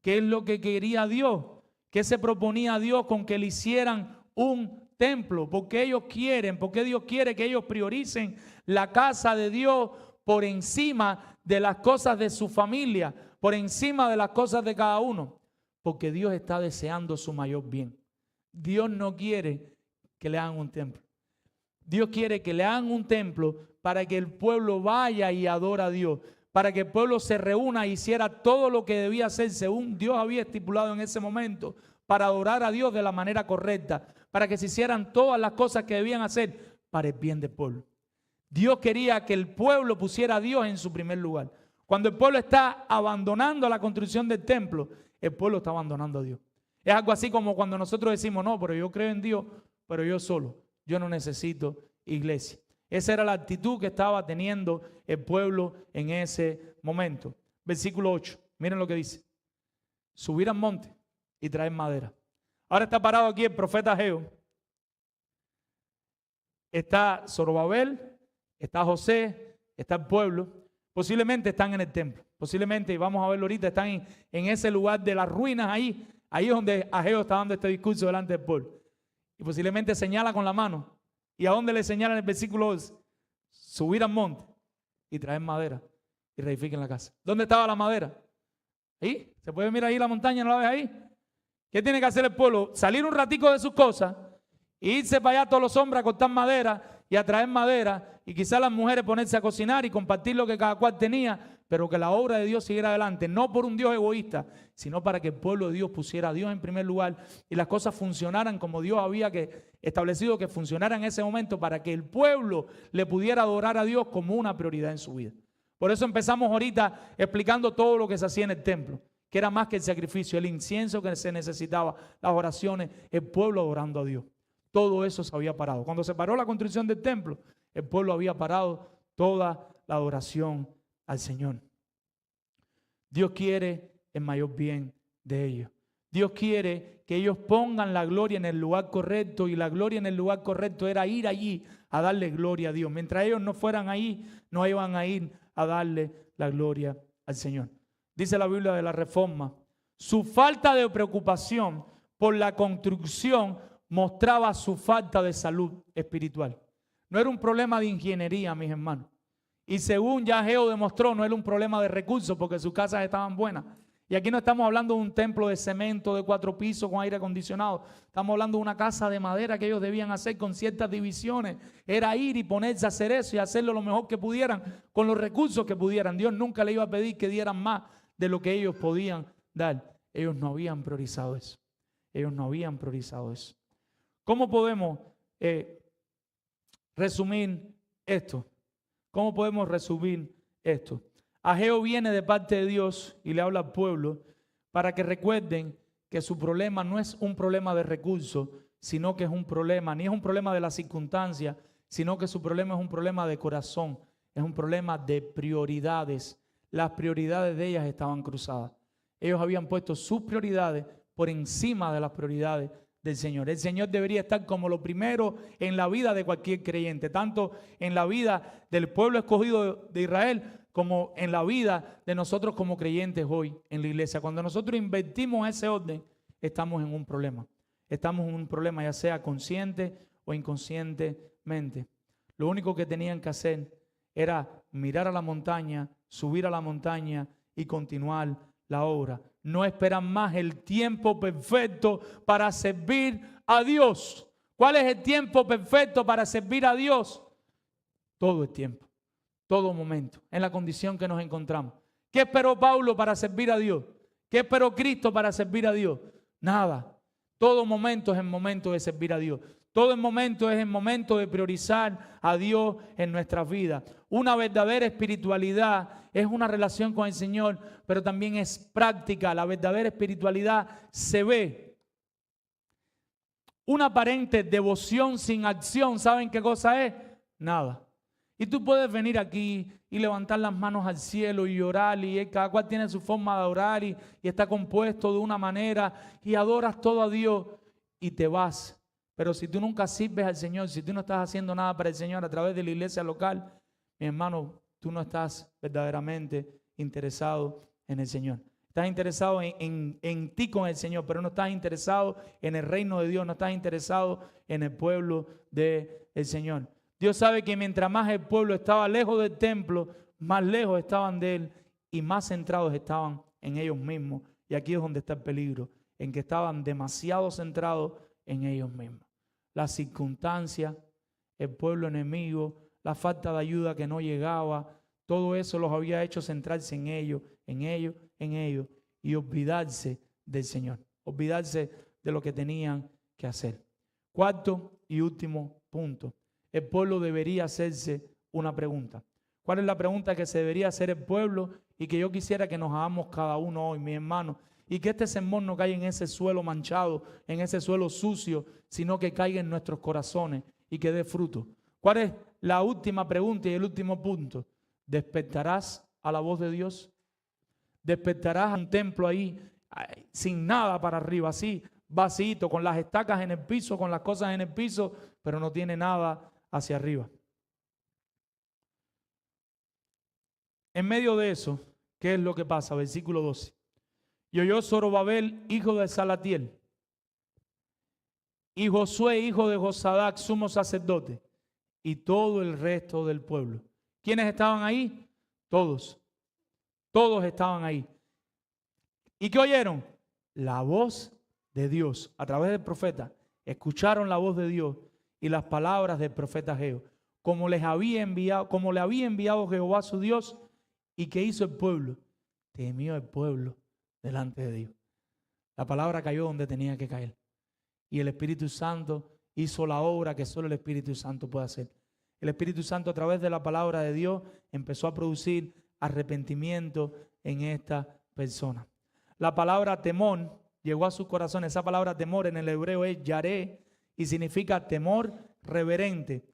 ¿Qué es lo que quería Dios? ¿Qué se proponía Dios con que le hicieran un templo? Porque Dios quiere que ellos prioricen la casa de Dios por encima de las cosas de su familia, por encima de las cosas de cada uno. Porque Dios está deseando su mayor bien. Dios no quiere que le hagan un templo. Dios quiere que le hagan un templo para que el pueblo vaya y adore a Dios, para que el pueblo se reúna e hiciera todo lo que debía hacer según Dios había estipulado en ese momento, para adorar a Dios de la manera correcta, para que se hicieran todas las cosas que debían hacer para el bien del pueblo. Dios quería que el pueblo pusiera a Dios en su primer lugar. Cuando el pueblo está abandonando la construcción del templo, el pueblo está abandonando a Dios. Es algo así como cuando nosotros decimos, no, pero yo creo en Dios, pero yo solo, yo no necesito iglesia. Esa era la actitud que estaba teniendo el pueblo en ese momento. Versículo 8, miren lo que dice. Subir al monte y traer madera. Ahora está parado aquí el profeta Ageo. Está Zorobabel, está José, está el pueblo. Posiblemente están en el templo. Posiblemente, y vamos a verlo ahorita, están en ese lugar de las ruinas ahí. Ahí es donde Ageo está dando este discurso delante del pueblo. Y posiblemente señala con la mano. ¿Y a dónde le señala en el versículo 11? Subir al monte y traer madera y reedifiquen la casa. ¿Dónde estaba la madera? Ahí. ¿Se puede mirar ahí la montaña? ¿No la ves ahí? ¿Qué tiene que hacer el pueblo? Salir un ratico de sus cosas e irse para allá todos los hombres a cortar madera y a traer madera, y quizás las mujeres ponerse a cocinar y compartir lo que cada cual tenía, pero que la obra de Dios siguiera adelante, no por un Dios egoísta, sino para que el pueblo de Dios pusiera a Dios en primer lugar y las cosas funcionaran como Dios había establecido que funcionaran en ese momento, para que el pueblo le pudiera adorar a Dios como una prioridad en su vida. Por eso empezamos ahorita explicando todo lo que se hacía en el templo, que era más que el sacrificio, el incienso que se necesitaba, las oraciones, el pueblo adorando a Dios. Todo eso se había parado. Cuando se paró la construcción del templo, el pueblo había parado toda la adoración al Señor. Dios quiere el mayor bien de ellos. Dios quiere que ellos pongan la gloria en el lugar correcto, y la gloria en el lugar correcto era ir allí a darle gloria a Dios. Mientras ellos no fueran ahí, no iban a ir a darle la gloria al Señor. Dice la Biblia de la Reforma, su falta de preocupación por la construcción mostraba su falta de salud espiritual. No era un problema de ingeniería, mis hermanos. Y según ya Ageo demostró, no era un problema de recursos, porque sus casas estaban buenas. Y aquí no estamos hablando de un templo de cemento de 4 pisos con aire acondicionado. Estamos hablando de una casa de madera que ellos debían hacer con ciertas divisiones. Era ir y ponerse a hacer eso y hacerlo lo mejor que pudieran con los recursos que pudieran. Dios nunca le iba a pedir que dieran más de lo que ellos podían dar. Ellos no habían priorizado eso. Ellos no habían priorizado eso. ¿Cómo podemos resumir esto? ¿Cómo podemos resumir esto? Ageo viene de parte de Dios y le habla al pueblo para que recuerden que su problema no es un problema de recursos, sino que es un problema, ni es un problema de las circunstancias, sino que su problema es un problema de corazón, es un problema de prioridades. Las prioridades de ellas estaban cruzadas. Ellos habían puesto sus prioridades por encima de las prioridades del Señor. El Señor debería estar como lo primero en la vida de cualquier creyente, tanto en la vida del pueblo escogido de Israel como en la vida de nosotros como creyentes hoy en la iglesia. Cuando nosotros invertimos ese orden, estamos en un problema. Estamos en un problema, ya sea consciente o inconscientemente. Lo único que tenían que hacer era mirar a la montaña, subir a la montaña y continuar la obra. No esperan más el tiempo perfecto para servir a Dios. ¿Cuál es el tiempo perfecto para servir a Dios? Todo el tiempo, todo momento, en la condición que nos encontramos. ¿Qué esperó Pablo para servir a Dios? ¿Qué esperó Cristo para servir a Dios? Nada. Todo momento es el momento de servir a Dios. Todo el momento es el momento de priorizar a Dios en nuestras vidas. Una verdadera espiritualidad es una relación con el Señor, pero también es práctica. La verdadera espiritualidad se ve. Una aparente devoción sin acción, ¿saben qué cosa es? Nada. Y tú puedes venir aquí y levantar las manos al cielo y orar, y cada cual tiene su forma de orar y está compuesto de una manera y adoras todo a Dios y te vas. Pero si tú nunca sirves al Señor, si tú no estás haciendo nada para el Señor a través de la iglesia local, mi hermano, tú no estás verdaderamente interesado en el Señor. Estás interesado en ti con el Señor, pero no estás interesado en el reino de Dios, no estás interesado en el pueblo del Señor. Dios sabe que mientras más el pueblo estaba lejos del templo, más lejos estaban de Él y más centrados estaban en ellos mismos. Y aquí es donde está el peligro, en que estaban demasiado centrados en ellos mismos. Las circunstancias, el pueblo enemigo, la falta de ayuda que no llegaba, todo eso los había hecho centrarse en ellos, y olvidarse del Señor, olvidarse de lo que tenían que hacer. Cuarto y último punto. El pueblo debería hacerse una pregunta. ¿Cuál es la pregunta que se debería hacer el pueblo y que yo quisiera que nos hagamos cada uno hoy, mis hermanos? Y que este sermón no caiga en ese suelo manchado, en ese suelo sucio, sino que caiga en nuestros corazones y que dé fruto. ¿Cuál es la última pregunta y el último punto? ¿Despertarás a la voz de Dios? ¿Despertarás a un templo ahí sin nada para arriba, así vacío, con las estacas en el piso, con las cosas en el piso, pero no tiene nada hacia arriba? En medio de eso, ¿qué es lo que pasa? Versículo 12. Y oyó Zorobabel, hijo de Salatiel, y Josué, hijo de Josadac, sumo sacerdote, y todo el resto del pueblo. ¿Quiénes estaban ahí? Todos. Todos estaban ahí. ¿Y qué oyeron? La voz de Dios a través del profeta. Escucharon la voz de Dios y las palabras del profeta Ageo, como le había enviado Jehová su Dios. ¿Y qué hizo el pueblo? Temió el pueblo delante de Dios. La palabra cayó donde tenía que caer. Y el Espíritu Santo hizo la obra que solo el Espíritu Santo puede hacer. El Espíritu Santo, a través de la palabra de Dios, empezó a producir arrepentimiento en esta persona. La palabra temor llegó a su corazón. Esa palabra temor en el hebreo es yaré y significa temor reverente.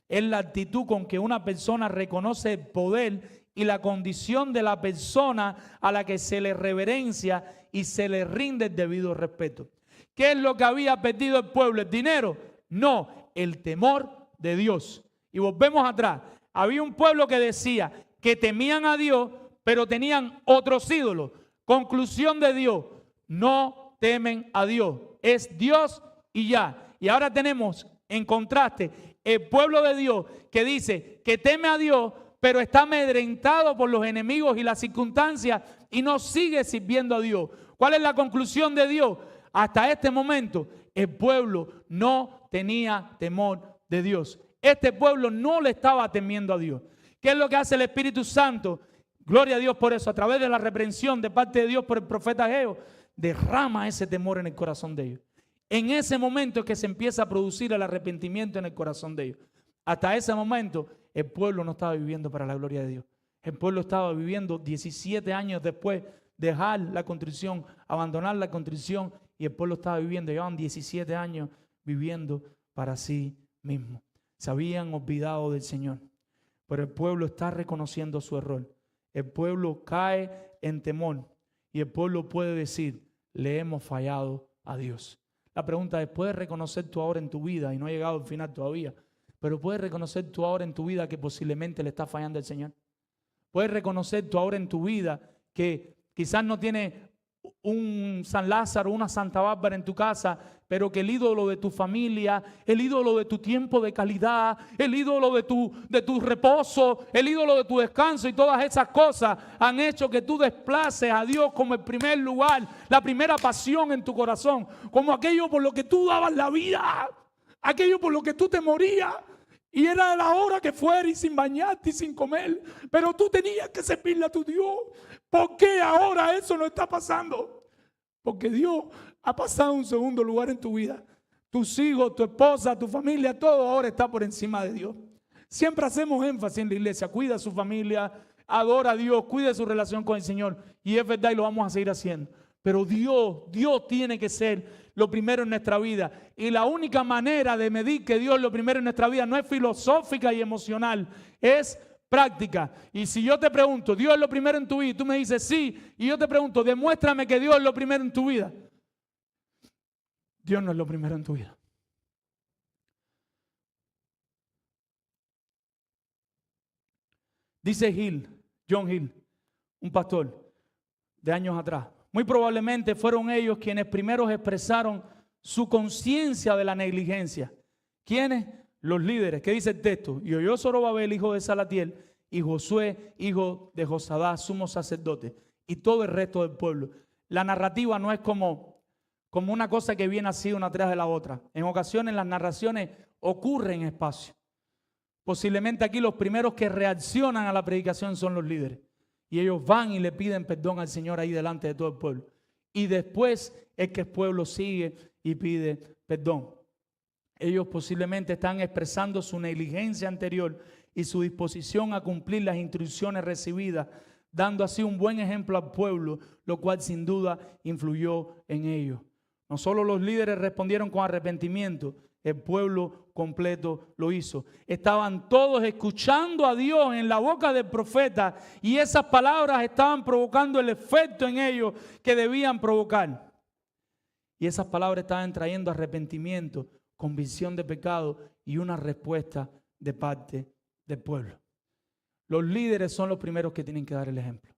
Es la actitud con que una persona reconoce el poder y la condición de la persona a la que se le reverencia y se le rinde el debido respeto. ¿Qué es lo que había perdido el pueblo? ¿El dinero? No, el temor de Dios. Y volvemos atrás. Había un pueblo que decía que temían a Dios, pero tenían otros ídolos. Conclusión de Dios: no temen a Dios. Es Dios y ya. Y ahora tenemos en contraste el pueblo de Dios que dice que teme a Dios, pero está amedrentado por los enemigos y las circunstancias y no sigue sirviendo a Dios. ¿Cuál es la conclusión de Dios? Hasta este momento el pueblo no tenía temor de Dios. Este pueblo no le estaba temiendo a Dios. ¿Qué es lo que hace el Espíritu Santo? Gloria a Dios por eso. A través de la reprensión de parte de Dios por el profeta Ageo, derrama ese temor en el corazón de ellos. En ese momento es que se empieza a producir el arrepentimiento en el corazón de ellos. Hasta ese momento el pueblo no estaba viviendo para la gloria de Dios. El pueblo estaba viviendo 17 años después, dejar la contrición, abandonar la contrición, y el pueblo estaba viviendo, llevaban 17 años viviendo para sí mismo. Se habían olvidado del Señor, pero el pueblo está reconociendo su error. El pueblo cae en temor y el pueblo puede decir: le hemos fallado a Dios. La pregunta es: ¿puedes reconocer tú ahora en tu vida, y no ha llegado al final todavía, pero puedes reconocer tú ahora en tu vida que posiblemente le está fallando al Señor? Puedes reconocer tú ahora en tu vida que quizás no tienes un San Lázaro, una Santa Bárbara en tu casa, pero que el ídolo de tu familia, el ídolo de tu tiempo de calidad, el ídolo de tu reposo, el ídolo de tu descanso y todas esas cosas han hecho que tú desplaces a Dios como el primer lugar, la primera pasión en tu corazón, como aquello por lo que tú dabas la vida, aquello por lo que tú te morías. Y era la hora que fuera y sin bañarte y sin comer, pero tú tenías que servirle a tu Dios. ¿Por qué ahora eso no está pasando? Porque Dios ha pasado a un segundo lugar en tu vida. tus hijos, tu esposa, tu familia, todo ahora está por encima de Dios. Siempre hacemos énfasis en la iglesia, cuida a su familia, adora a Dios, cuida su relación con el Señor. Y es verdad y lo vamos a seguir haciendo. Pero Dios tiene que ser lo primero en nuestra vida. Y la única manera de medir que Dios es lo primero en nuestra vida no es filosófica y emocional, es práctica. Y si yo te pregunto, ¿Dios es lo primero en tu vida? Y tú me dices sí. Y yo te pregunto, demuéstrame que Dios es lo primero en tu vida. Dios no es lo primero en tu vida. Dice John Hill, un pastor de años atrás. Muy probablemente fueron ellos quienes primero expresaron su conciencia de la negligencia. ¿Quiénes? Los líderes. ¿Qué dice el texto? Y oyó Zorobabel, hijo de Salatiel, y Josué, hijo de Josadá, sumo sacerdote, y todo el resto del pueblo. La narrativa no es como una cosa que viene así una tras de la otra. En ocasiones las narraciones ocurren en espacio. Posiblemente aquí los primeros que reaccionan a la predicación son los líderes. Y ellos van y le piden perdón al Señor ahí delante de todo el pueblo. Y después es que el pueblo sigue y pide perdón. Ellos posiblemente están expresando su negligencia anterior y su disposición a cumplir las instrucciones recibidas, dando así un buen ejemplo al pueblo, lo cual sin duda influyó en ellos. No solo los líderes respondieron con arrepentimiento, el pueblo completo lo hizo. Estaban todos escuchando a Dios en la boca del profeta y esas palabras estaban provocando el efecto en ellos que debían provocar. Y esas palabras estaban trayendo arrepentimiento, convicción de pecado y una respuesta de parte del pueblo. Los líderes son los primeros que tienen que dar el ejemplo.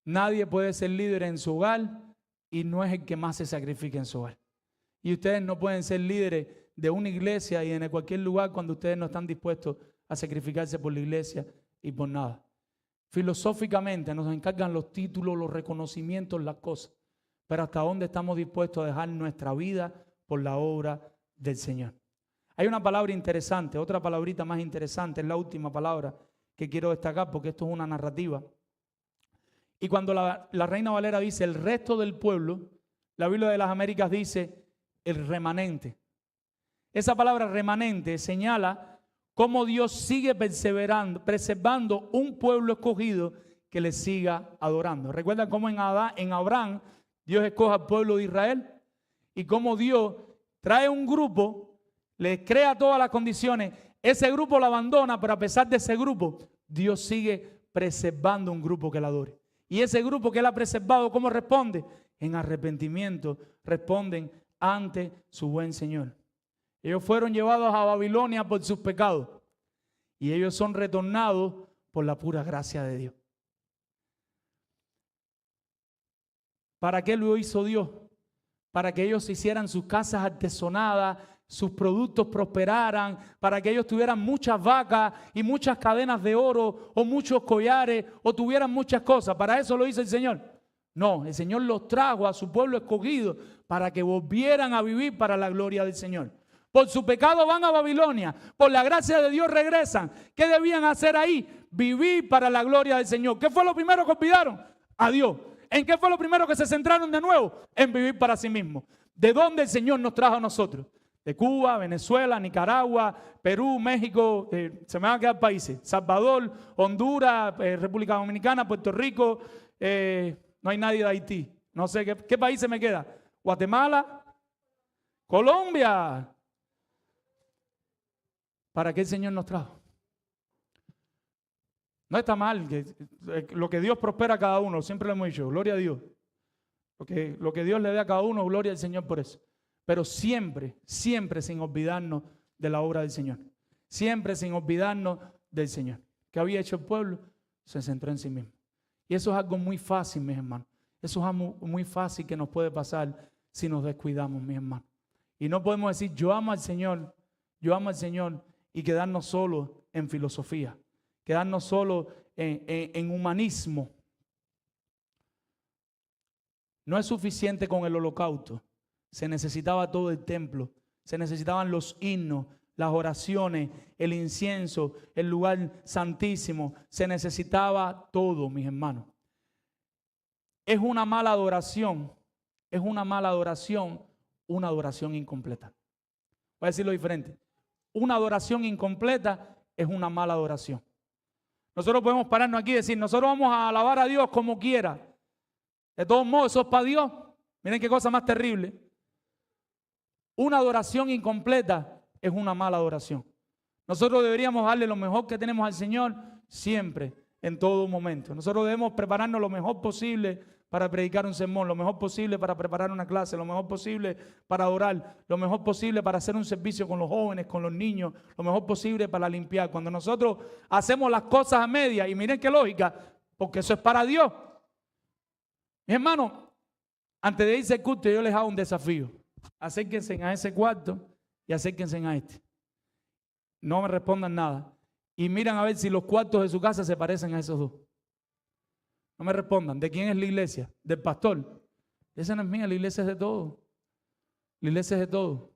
Nadie puede ser líder en su hogar y no es el que más se sacrifica en su hogar. Y ustedes no pueden ser líderes de una iglesia y en cualquier lugar cuando ustedes no están dispuestos a sacrificarse por la iglesia y por nada. Filosóficamente nos encargan los títulos, los reconocimientos, las cosas. Pero ¿hasta dónde estamos dispuestos a dejar nuestra vida por la obra del Señor? Hay una palabra interesante, otra palabrita más interesante, es la última palabra que quiero destacar porque esto es una narrativa. Y cuando la Reina Valera dice el resto del pueblo, la Biblia de las Américas dice el remanente. Esa palabra remanente señala cómo Dios sigue preservando un pueblo escogido que le siga adorando. ¿Recuerdan cómo en Abraham Dios escoge al pueblo de Israel? Y cómo Dios trae un grupo, le crea todas las condiciones, ese grupo lo abandona, pero a pesar de ese grupo, Dios sigue preservando un grupo que le adore. Y ese grupo que él ha preservado, ¿cómo responde? En arrepentimiento, responden ante su buen Señor. Ellos fueron llevados a Babilonia por sus pecados y ellos son retornados por la pura gracia de Dios. ¿Para qué lo hizo Dios? Para que ellos hicieran sus casas artesonadas, sus productos prosperaran, para que ellos tuvieran muchas vacas y muchas cadenas de oro o muchos collares o tuvieran muchas cosas. ¿Para eso lo hizo el Señor? No, el Señor los trajo a su pueblo escogido para que volvieran a vivir para la gloria del Señor. Por su pecado van a Babilonia, por la gracia de Dios regresan. ¿Qué debían hacer ahí? Vivir para la gloria del Señor. ¿Qué fue lo primero que olvidaron? A Dios. ¿En qué fue lo primero que se centraron de nuevo? En vivir para sí mismos. ¿De dónde el Señor nos trajo a nosotros? De Cuba, Venezuela, Nicaragua, Perú, México, se me van a quedar países. Salvador, Honduras, República Dominicana, Puerto Rico, no hay nadie de Haití. No sé qué país se me queda. Guatemala, Colombia. ¿Para qué el Señor nos trajo? No está mal, lo que Dios prospera a cada uno, siempre lo hemos dicho, gloria a Dios. Lo que Dios le dé a cada uno, gloria al Señor por eso. Pero siempre, siempre sin olvidarnos de la obra del Señor. Siempre sin olvidarnos del Señor. ¿Qué había hecho el pueblo? Se centró en sí mismo. Y eso es algo muy fácil, mis hermanos. Eso es algo muy fácil que nos puede pasar si nos descuidamos, mis hermanos. Y no podemos decir, yo amo al Señor y quedarnos solos en filosofía. Quedarnos solo en humanismo. No es suficiente con el holocausto. Se necesitaba todo el templo. Se necesitaban los himnos, las oraciones, el incienso, el lugar santísimo. Se necesitaba todo, mis hermanos. Es una mala adoración una adoración incompleta. Voy a decirlo diferente. Una adoración incompleta es una mala adoración. Nosotros podemos pararnos aquí y decir, nosotros vamos a alabar a Dios como quiera. De todos modos, eso es para Dios. Miren qué cosa más terrible. Una adoración incompleta es una mala adoración. Nosotros deberíamos darle lo mejor que tenemos al Señor siempre, en todo momento. Nosotros debemos prepararnos lo mejor posible para predicar un sermón, lo mejor posible para preparar una clase, lo mejor posible para orar, lo mejor posible para hacer un servicio con los jóvenes, con los niños, lo mejor posible para limpiar. Cuando nosotros hacemos las cosas a media, y miren qué lógica, porque eso es para Dios. Mi hermano, antes de irse al culto, yo les hago un desafío. Acérquense a ese cuarto y acérquense a este. No me respondan nada. Y miran a ver si los cuartos de su casa se parecen a esos dos. No me respondan. ¿De quién es la iglesia? ¿Del pastor? Esa no es mía, la iglesia es de todos. La iglesia es de todos.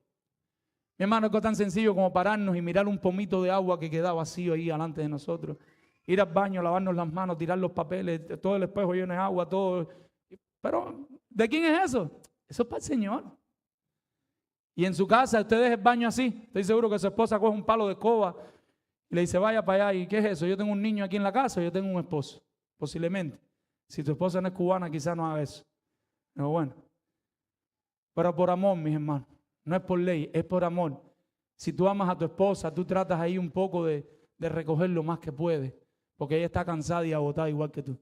Mi hermano, es tan sencillo como pararnos y mirar un pomito de agua que queda vacío ahí delante de nosotros. Ir al baño, lavarnos las manos, tirar los papeles, todo el espejo lleno de agua, todo. Pero, ¿de quién es eso? Eso es para el Señor. Y en su casa usted deja el baño así. Estoy seguro que su esposa coge un palo de escoba y le dice, vaya para allá. ¿Y qué es eso? Yo tengo un niño aquí en la casa, yo tengo un esposo. Posiblemente. Si tu esposa no es cubana, quizás no haga eso. Pero bueno. Pero por amor, mis hermanos. No es por ley, es por amor. Si tú amas a tu esposa, tú tratas ahí un poco de recoger lo más que puedes. Porque ella está cansada y agotada igual que tú.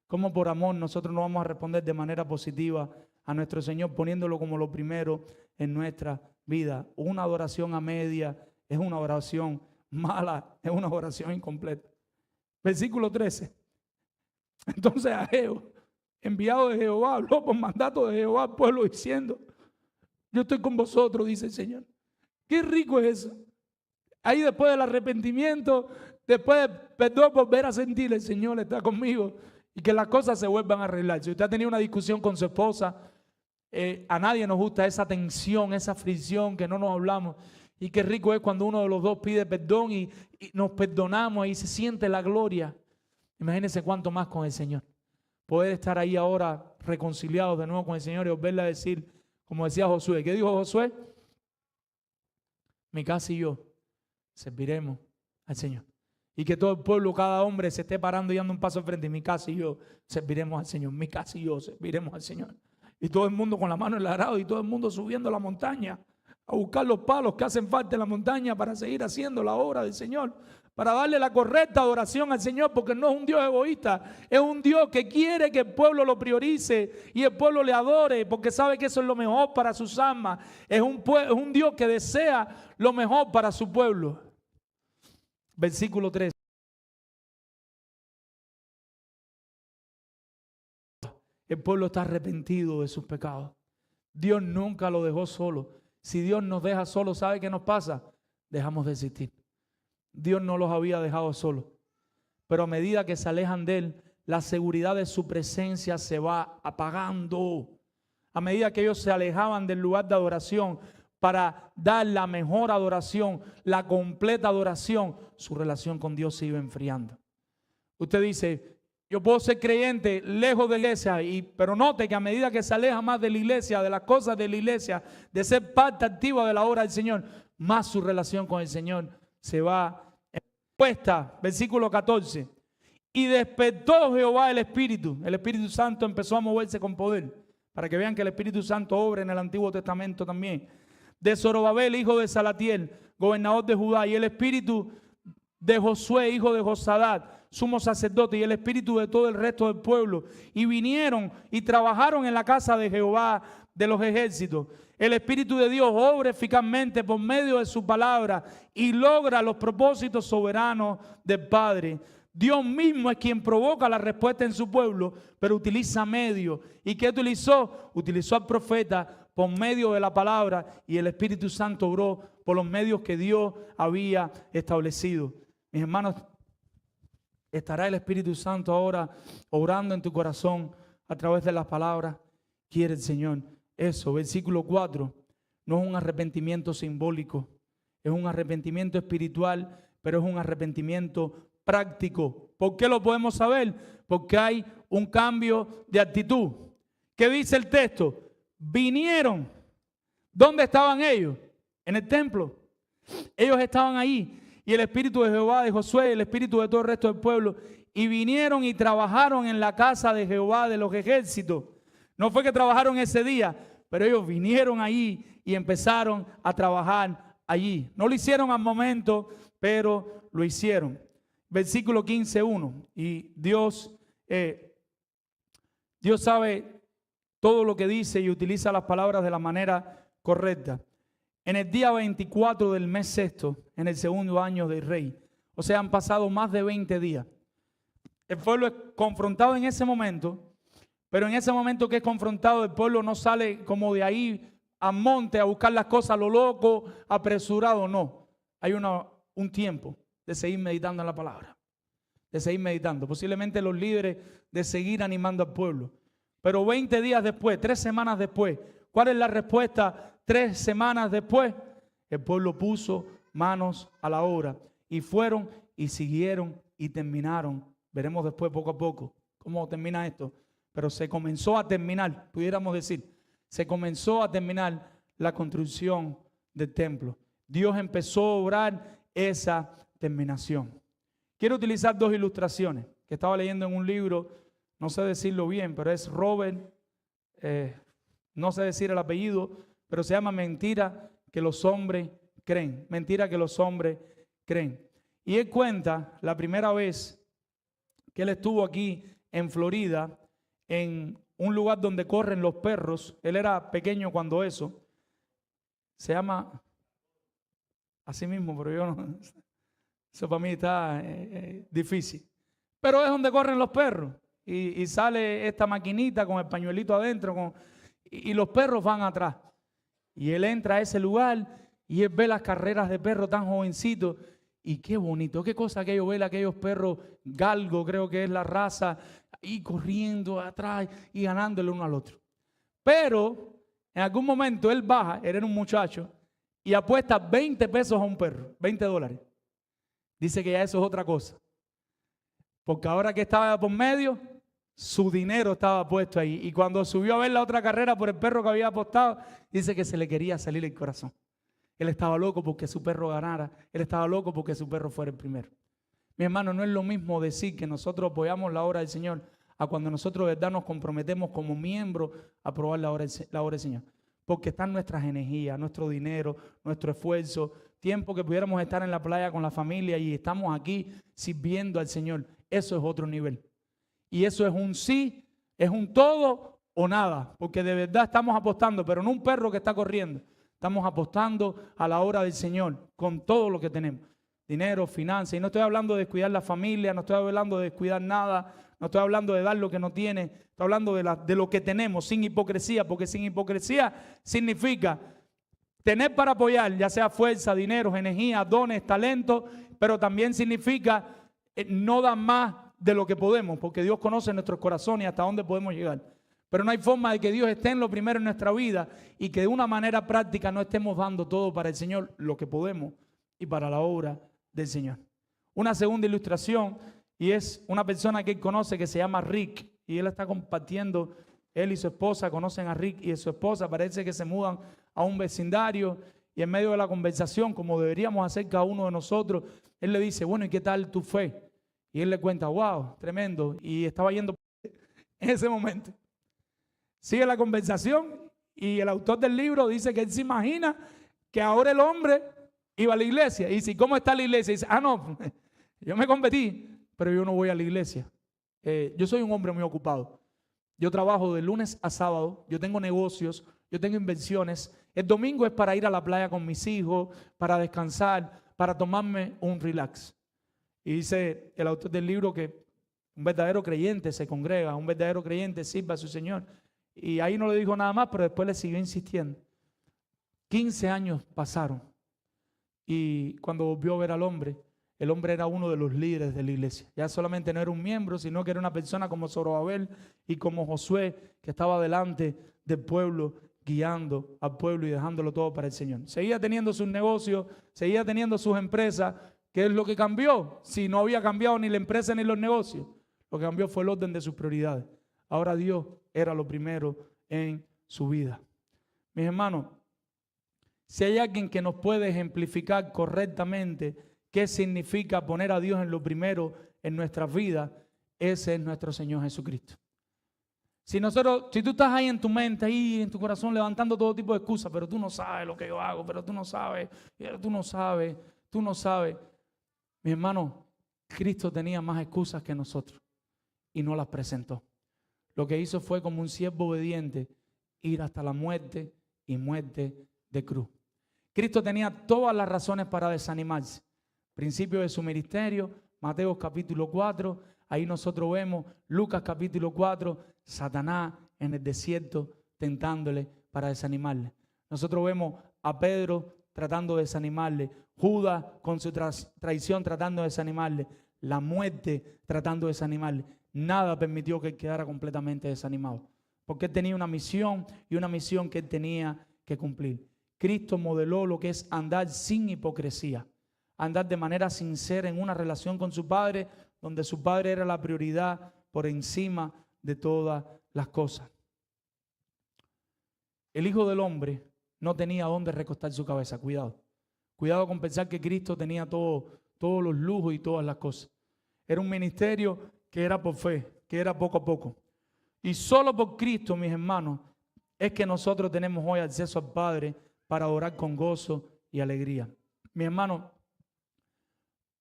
Como por amor nosotros no vamos a responder de manera positiva a nuestro Señor, poniéndolo como lo primero en nuestra vida. Una adoración a media es una oración mala, es una oración incompleta. Versículo 13. Entonces Ageo, enviado de Jehová, habló por mandato de Jehová al pueblo diciendo, yo estoy con vosotros, dice el Señor. Qué rico es eso. Ahí después del arrepentimiento, después de perdón, volver a sentir el Señor está conmigo y que las cosas se vuelvan a arreglar. Si usted ha tenido una discusión con su esposa, a nadie nos gusta esa tensión, esa fricción que no nos hablamos. Y qué rico es cuando uno de los dos pide perdón y nos perdonamos y se siente la gloria. Imagínense cuánto más con el Señor. Poder estar ahí ahora reconciliados de nuevo con el Señor y volverle a decir, como decía Josué. ¿Qué dijo Josué? Mi casa y yo serviremos al Señor. Y que todo el pueblo, cada hombre se esté parando y dando un paso al frente. Mi casa y yo serviremos al Señor. Mi casa y yo serviremos al Señor. Y todo el mundo con la mano en el arado y todo el mundo subiendo la montaña a buscar los palos que hacen falta en la montaña para seguir haciendo la obra del Señor, para darle la correcta adoración al Señor, porque no es un Dios egoísta, es un Dios que quiere que el pueblo lo priorice y el pueblo le adore, porque sabe que eso es lo mejor para sus almas. Es un Dios que desea lo mejor para su pueblo. Versículo 3. El pueblo está arrepentido de sus pecados. Dios nunca lo dejó solo. Si Dios nos deja solos, ¿sabe qué nos pasa? Dejamos de existir. Dios no los había dejado solos. Pero a medida que se alejan de Él, la seguridad de su presencia se va apagando. A medida que ellos se alejaban del lugar de adoración para dar la mejor adoración, la completa adoración, su relación con Dios se iba enfriando. Usted dice, yo puedo ser creyente lejos de la iglesia, pero note que a medida que se aleja más de la iglesia, de las cosas de la iglesia, de ser parte activa de la obra del Señor, más su relación con el Señor se va expuesta. Versículo 14. Y despertó Jehová el Espíritu Santo empezó a moverse con poder, para que vean que el Espíritu Santo obra en el Antiguo Testamento también. De Zorobabel, hijo de Salatiel, gobernador de Judá, y el Espíritu de Josué, hijo de Josadat, sumo sacerdote, y el espíritu de todo el resto del pueblo, y vinieron y trabajaron en la casa de Jehová de los ejércitos. El Espíritu de Dios obra eficazmente por medio de su palabra y logra los propósitos soberanos del Padre. Dios mismo es quien provoca la respuesta en su pueblo, pero utiliza medios. ¿Y qué utilizó? Utilizó al profeta por medio de la palabra, y el Espíritu Santo obró por los medios que Dios había establecido. Mis hermanos, ¿estará el Espíritu Santo ahora obrando en tu corazón a través de las palabras? Quiere el Señor eso. Versículo 4. No es un arrepentimiento simbólico, es un arrepentimiento espiritual, pero es un arrepentimiento práctico. ¿Por qué lo podemos saber? Porque hay un cambio de actitud. ¿Qué dice el texto? Vinieron ¿Dónde estaban ellos? En el templo. Ellos estaban ahí. Y el espíritu de Jehová, de Josué, el espíritu de todo el resto del pueblo, y vinieron y trabajaron en la casa de Jehová de los ejércitos. No fue que trabajaron ese día, pero ellos vinieron ahí y empezaron a trabajar allí. No lo hicieron al momento, pero lo hicieron. Versículo 15:1. Y Dios sabe todo lo que dice y utiliza las palabras de la manera correcta. En el día 24 del mes sexto, en el segundo año del rey, o sea, han pasado más de 20 días. El pueblo es confrontado en ese momento, pero en ese momento que es confrontado, el pueblo no sale como de ahí a monte a buscar las cosas a lo loco, apresurado, no. Hay un tiempo de seguir meditando en la palabra, de seguir meditando. Posiblemente los líderes de seguir animando al pueblo. Pero 20 días después, 3 semanas después, ¿cuál es la respuesta? 3 semanas después, el pueblo puso manos a la obra y fueron y siguieron y terminaron. Veremos después poco a poco cómo termina esto. Pero se comenzó a terminar, pudiéramos decir, se comenzó a terminar la construcción del templo. Dios empezó a obrar esa terminación. Quiero utilizar 2 ilustraciones que estaba leyendo en un libro, no sé decirlo bien, pero es Robert, no sé decir el apellido, pero se llama Mentira que los hombres creen. Mentira que los hombres creen. Y él cuenta la primera vez que él estuvo aquí en Florida, en un lugar donde corren los perros. Él era pequeño cuando eso. Se llama así mismo, pero yo no. Eso para mí está difícil. Pero es donde corren los perros. Y sale esta maquinita con el pañuelito adentro y los perros van atrás. Y él entra a ese lugar y él ve las carreras de perros tan jovencitos. Y qué bonito, qué cosa aquello, ver aquellos perros galgo, creo que es la raza, y corriendo atrás y ganándole uno al otro. Pero en algún momento él baja, él era un muchacho, y apuesta 20 pesos a un perro, $20. Dice que ya eso es otra cosa. Porque ahora que estaba por medio, su dinero estaba puesto ahí. Y cuando subió a ver la otra carrera por el perro que había apostado, dice que se le quería salir el corazón. Él estaba loco porque su perro ganara. Él estaba loco porque su perro fuera el primero. Mi hermano, no es lo mismo decir que nosotros apoyamos la obra del Señor a cuando nosotros de verdad nos comprometemos como miembros a aprobar la obra del Señor. Porque están nuestras energías, nuestro dinero, nuestro esfuerzo, tiempo que pudiéramos estar en la playa con la familia y estamos aquí sirviendo al Señor. Eso es otro nivel. Y eso es un sí, es un todo o nada. Porque de verdad estamos apostando, pero no un perro que está corriendo. Estamos apostando a la obra del Señor con todo lo que tenemos. Dinero, finanzas. Y no estoy hablando de descuidar la familia, no estoy hablando de descuidar nada, no estoy hablando de dar lo que no tiene. Estoy hablando de lo que tenemos, sin hipocresía, porque sin hipocresía significa tener para apoyar, ya sea fuerza, dinero, energía, dones, talento, pero también significa no dar más de lo que podemos, porque Dios conoce nuestros corazones y hasta dónde podemos llegar. Pero no hay forma de que Dios esté en lo primero en nuestra vida y que de una manera práctica no estemos dando todo para el Señor, lo que podemos y para la obra del Señor. Una segunda ilustración, y es una persona que él conoce que se llama Rick, y él está compartiendo, él y su esposa conocen a Rick y a su esposa, parece que se mudan a un vecindario y en medio de la conversación, como deberíamos hacer cada uno de nosotros, él le dice, bueno, ¿y qué tal tu fe? Y él le cuenta, wow, tremendo, y estaba yendo en ese momento. Sigue la conversación y el autor del libro dice que él se imagina que ahora el hombre iba a la iglesia. Y dice, ¿cómo está la iglesia? Y dice, no, yo me convertí, pero yo no voy a la iglesia. Yo soy un hombre muy ocupado. Yo trabajo de lunes a sábado, yo tengo negocios, yo tengo inversiones. El domingo es para ir a la playa con mis hijos, para descansar, para tomarme un relax. Y dice el autor del libro que un verdadero creyente se congrega, un verdadero creyente sirve a su Señor. Y ahí no le dijo nada más, pero después le siguió insistiendo. 15 años pasaron. Y cuando volvió a ver al hombre, el hombre era uno de los líderes de la iglesia. Ya solamente no era un miembro, sino que era una persona como Zorobabel y como Josué, que estaba delante del pueblo, guiando al pueblo y dejándolo todo para el Señor. Seguía teniendo sus negocios, seguía teniendo sus empresas. ¿Qué es lo que cambió? Si no había cambiado ni la empresa ni los negocios. Lo que cambió fue el orden de sus prioridades. Ahora Dios era lo primero en su vida. Mis hermanos, Si hay alguien que nos puede ejemplificar correctamente qué significa poner a Dios en lo primero en nuestras vidas, ese es nuestro Señor Jesucristo. Si tú estás ahí en tu mente, ahí en tu corazón levantando todo tipo de excusas, pero tú no sabes lo que yo hago, pero tú no sabes, tú no sabes. Mi hermano, Cristo tenía más excusas que nosotros y no las presentó. Lo que hizo fue como un siervo obediente ir hasta la muerte y muerte de cruz. Cristo tenía todas las razones para desanimarse. Principio de su ministerio, Mateo capítulo 4, ahí nosotros vemos Lucas capítulo 4, Satanás en el desierto tentándole para desanimarle. Nosotros vemos a Pedro tratando de desanimarle, Judas con su traición tratando de desanimarle, la muerte tratando de desanimarle. Nada permitió que él quedara completamente desanimado, porque él tenía una misión y una misión que él tenía que cumplir. Cristo modeló lo que es andar sin hipocresía, andar de manera sincera en una relación con su Padre, donde su Padre era la prioridad por encima de todas las cosas. El Hijo del Hombre no tenía dónde recostar su cabeza. Cuidado con pensar que Cristo tenía todos los lujos y todas las cosas. Era un ministerio que era por fe, que era poco a poco. Y solo por Cristo, mis hermanos, es que nosotros tenemos hoy acceso al Padre para orar con gozo y alegría. Mi hermano,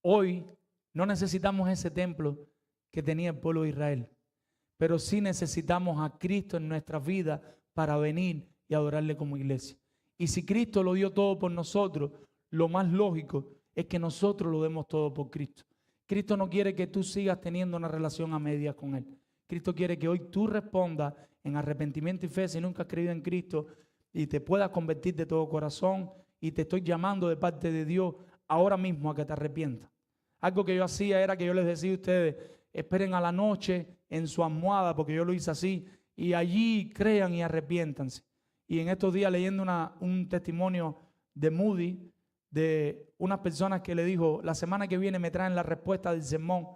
hoy no necesitamos ese templo que tenía el pueblo de Israel, pero sí necesitamos a Cristo en nuestras vidas para venir y adorarle como iglesia. Y si Cristo lo dio todo por nosotros, lo más lógico es que nosotros lo demos todo por Cristo. Cristo no quiere que tú sigas teniendo una relación a medias con Él. Cristo quiere que hoy tú respondas en arrepentimiento y fe si nunca has creído en Cristo y te puedas convertir de todo corazón, y te estoy llamando de parte de Dios ahora mismo a que te arrepientas. Algo que yo hacía era que yo les decía a ustedes, esperen a la noche en su almohada, porque yo lo hice así, y allí crean y arrepiéntanse. Y en estos días leyendo un testimonio de Moody, de unas personas que le dijo, la semana que viene me traen la respuesta del sermón,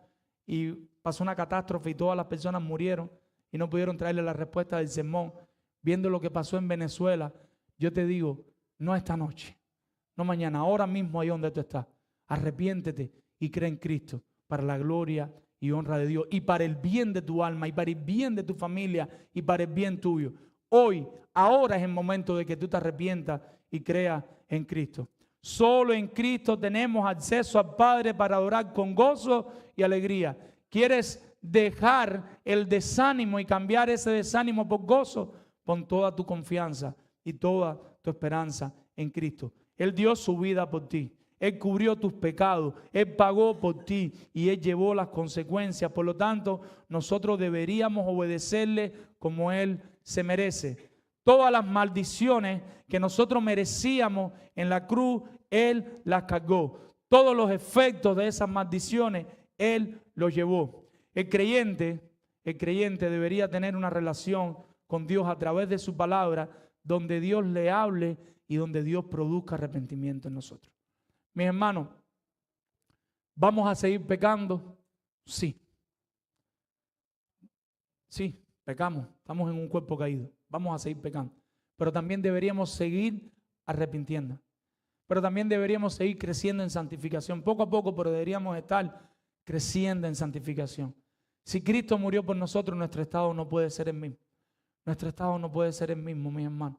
y pasó una catástrofe y todas las personas murieron y no pudieron traerle la respuesta del sermón. Viendo lo que pasó en Venezuela, yo te digo, no esta noche, no mañana, ahora mismo ahí donde tú estás, arrepiéntete y cree en Cristo para la gloria y honra de Dios y para el bien de tu alma y para el bien de tu familia y para el bien tuyo. Hoy, ahora es el momento de que tú te arrepientas y creas en Cristo. Solo en Cristo tenemos acceso al Padre para adorar con gozo y alegría. ¿Quieres dejar el desánimo y cambiar ese desánimo por gozo? Pon toda tu confianza y toda tu esperanza en Cristo. Él dio su vida por ti. Él cubrió tus pecados. Él pagó por ti y Él llevó las consecuencias. Por lo tanto, nosotros deberíamos obedecerle como Él se merece. Todas las maldiciones que nosotros merecíamos en la cruz, Él las cargó. Todos los efectos de esas maldiciones, Él los llevó. El creyente debería tener una relación con Dios a través de su palabra, donde Dios le hable y donde Dios produzca arrepentimiento en nosotros. Mis hermanos, ¿vamos a seguir pecando? Sí. Sí, pecamos. Estamos en un cuerpo caído. Vamos a seguir pecando. Pero también deberíamos seguir arrepintiendo. Pero también deberíamos seguir creciendo en santificación. Poco a poco, pero deberíamos estar creciendo en santificación. Si Cristo murió por nosotros, nuestro estado no puede ser el mismo. Nuestro estado no puede ser el mismo, mis hermanos.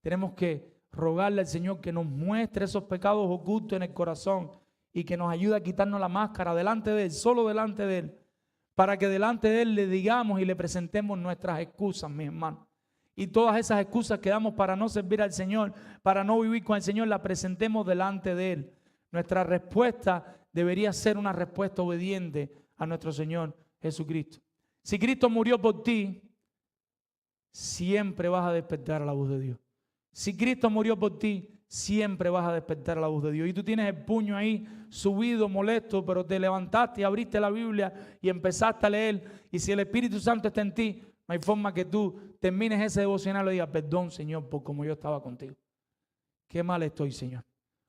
Tenemos que rogarle al Señor que nos muestre esos pecados ocultos en el corazón y que nos ayude a quitarnos la máscara delante de Él, solo delante de Él, para que delante de Él le digamos y le presentemos nuestras excusas, mis hermanos. Y todas esas excusas que damos para no servir al Señor, para no vivir con el Señor, las presentemos delante de Él. Nuestra respuesta debería ser una respuesta obediente a nuestro Señor Jesucristo. Si Cristo murió por ti, siempre vas a despertar a la voz de Dios. Si Cristo murió por ti, siempre vas a despertar a la voz de Dios. Y tú tienes el puño ahí subido, molesto, pero te levantaste y abriste la Biblia y empezaste a leer. Y si el Espíritu Santo está en ti, no hay forma que tú termines ese devocional y digas, perdón, Señor, por como yo estaba contigo. Qué mal estoy, Señor.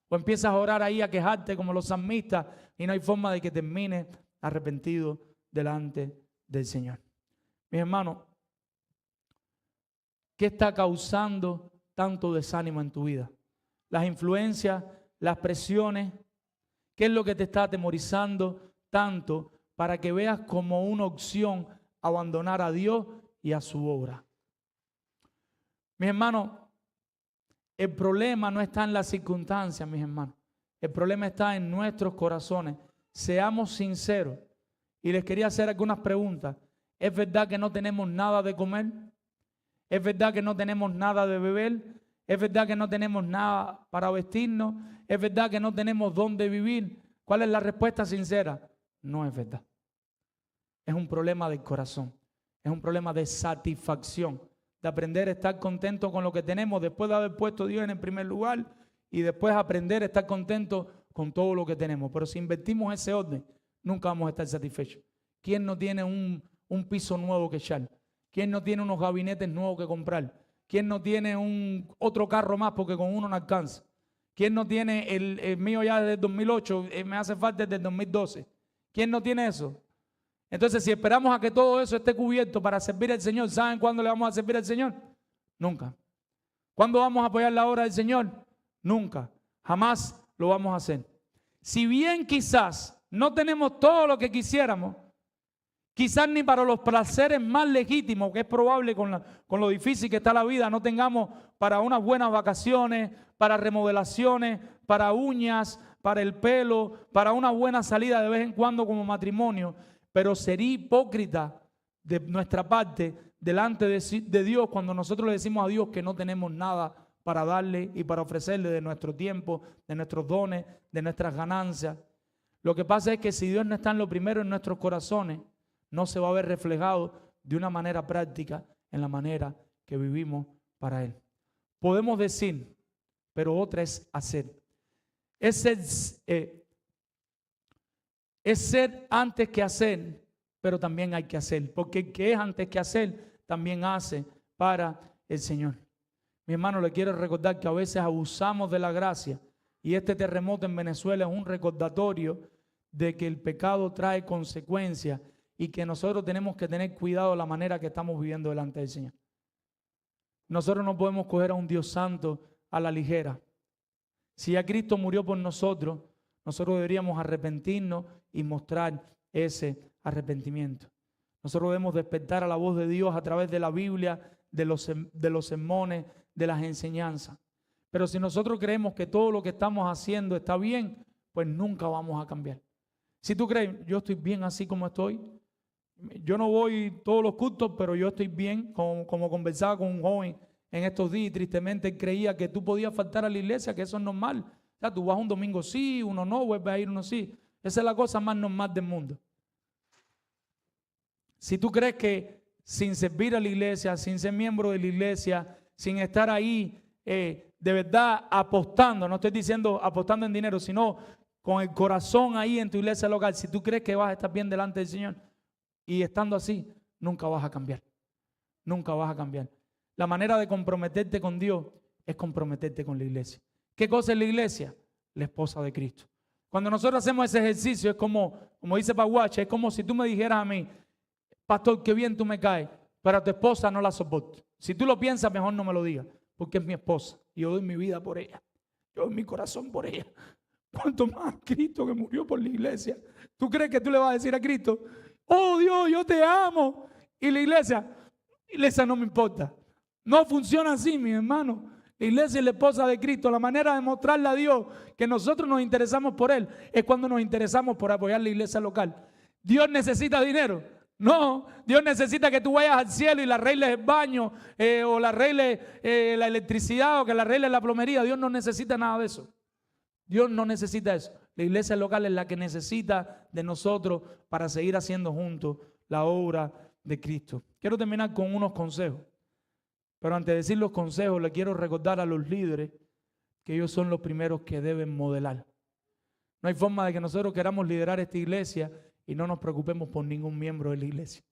O empiezas a orar ahí, a quejarte como los salmistas, y no hay forma de que termines arrepentido delante del Señor. Mis hermanos, ¿qué está causando tanto desánimo en tu vida? las influencias, las presiones? ¿Qué es lo que te está atemorizando tanto para que veas como una opción abandonar a Dios y a su obra? Mis hermanos, el problema no está en las circunstancias, mis hermanos. El problema está en nuestros corazones. Seamos sinceros. Y les quería hacer algunas preguntas. ¿Es verdad que no tenemos nada de comer? ¿Es verdad que no tenemos nada de beber? ¿Es verdad que no tenemos nada para vestirnos? ¿Es verdad que no tenemos dónde vivir? ¿Cuál es la respuesta sincera? No es verdad. Es un problema del corazón. Es un problema de satisfacción, de aprender a estar contento con lo que tenemos después de haber puesto a Dios en el primer lugar y después aprender a estar contento con todo lo que tenemos. Pero si invertimos ese orden, nunca vamos a estar satisfechos. ¿Quién no tiene un piso nuevo que echar? ¿Quién no tiene unos gabinetes nuevos que comprar? ¿Quién no tiene otro carro más porque con uno no alcanza? ¿Quién no tiene el mío ya desde el 2008? Me hace falta desde el 2012. ¿Quién no tiene eso? Entonces, si esperamos a que todo eso esté cubierto para servir al Señor, ¿saben cuándo le vamos a servir al Señor? Nunca. ¿Cuándo vamos a apoyar la obra del Señor? Nunca. Jamás lo vamos a hacer. Si bien quizás no tenemos todo lo que quisiéramos, quizás ni para los placeres más legítimos, que es probable con lo difícil que está la vida, no tengamos para unas buenas vacaciones, para remodelaciones, para uñas, para el pelo, para una buena salida de vez en cuando como matrimonio. Pero sería hipócrita de nuestra parte delante de Dios cuando nosotros le decimos a Dios que no tenemos nada para darle y para ofrecerle de nuestro tiempo, de nuestros dones, de nuestras ganancias. Lo que pasa es que si Dios no está en lo primero en nuestros corazones, no se va a ver reflejado de una manera práctica en la manera que vivimos para Él. Podemos decir, pero otra es hacer. Es ser antes que hacer, pero también hay que hacer. Porque el que es antes que hacer, también hace para el Señor. Mi hermano, le quiero recordar que a veces abusamos de la gracia. Y este terremoto en Venezuela es un recordatorio de que el pecado trae consecuencias y que nosotros tenemos que tener cuidado de la manera que estamos viviendo delante del Señor. Nosotros no podemos coger a un Dios santo a la ligera. Si ya Cristo murió por nosotros, nosotros deberíamos arrepentirnos y mostrar ese arrepentimiento. Nosotros debemos despertar a la voz de Dios a través de la Biblia, de los sermones, de las enseñanzas. Pero si nosotros creemos que todo lo que estamos haciendo está bien, pues nunca vamos a cambiar. Si tú crees, yo estoy bien así como estoy, yo no voy todos los cultos, pero yo estoy bien, como conversaba con un joven en estos días y tristemente él creía que tú podías faltar a la iglesia, que eso es normal. O sea, tú vas un domingo sí, uno no, vuelves a ir uno sí. Esa es la cosa más normal del mundo. Si tú crees que sin servir a la iglesia, sin ser miembro de la iglesia, sin estar ahí de verdad apostando, no estoy diciendo apostando en dinero, sino con el corazón ahí en tu iglesia local, si tú crees que vas a estar bien delante del Señor y estando así, nunca vas a cambiar. Nunca vas a cambiar. La manera de comprometerte con Dios es comprometerte con la iglesia. ¿Qué cosa es la iglesia? La esposa de Cristo. Cuando nosotros hacemos ese ejercicio es como dice Paguache, es como si tú me dijeras a mí, pastor, qué bien tú me caes, pero a tu esposa no la soporto. Si tú lo piensas, mejor no me lo digas, porque es mi esposa y yo doy mi vida por ella. Yo doy mi corazón por ella. ¿Cuánto más Cristo que murió por la iglesia? ¿Tú crees que tú le vas a decir a Cristo, oh Dios, yo te amo? Y la iglesia no me importa. No funciona así, mi hermano. La iglesia es la esposa de Cristo. La manera de mostrarle a Dios que nosotros nos interesamos por Él es cuando nos interesamos por apoyar la iglesia local. ¿Dios necesita dinero? No, Dios necesita que tú vayas al cielo y le arregles el baño o le arregles la electricidad o que le arregles la plomería. Dios no necesita nada de eso. Dios no necesita eso. La iglesia local es la que necesita de nosotros para seguir haciendo juntos la obra de Cristo. Quiero terminar con unos consejos. Pero antes de decir los consejos, le quiero recordar a los líderes que ellos son los primeros que deben modelar. No hay forma de que nosotros queramos liderar esta iglesia y no nos preocupemos por ningún miembro de la iglesia.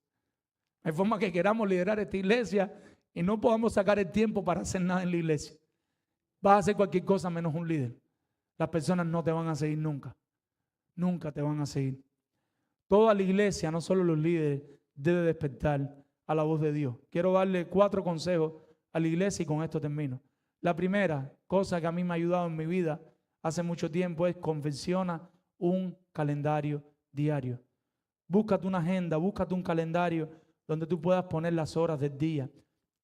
No hay forma que queramos liderar esta iglesia y no podamos sacar el tiempo para hacer nada en la iglesia. Vas a hacer cualquier cosa menos un líder. Las personas no te van a seguir nunca. Nunca te van a seguir. Toda la iglesia, no solo los líderes, debe despertar a la voz de Dios. Quiero darle 4 consejos a la iglesia y con esto termino. La primera cosa que a mí me ha ayudado en mi vida hace mucho tiempo es confecciona un calendario diario. Búscate una agenda, búscate un calendario donde tú puedas poner las horas del día.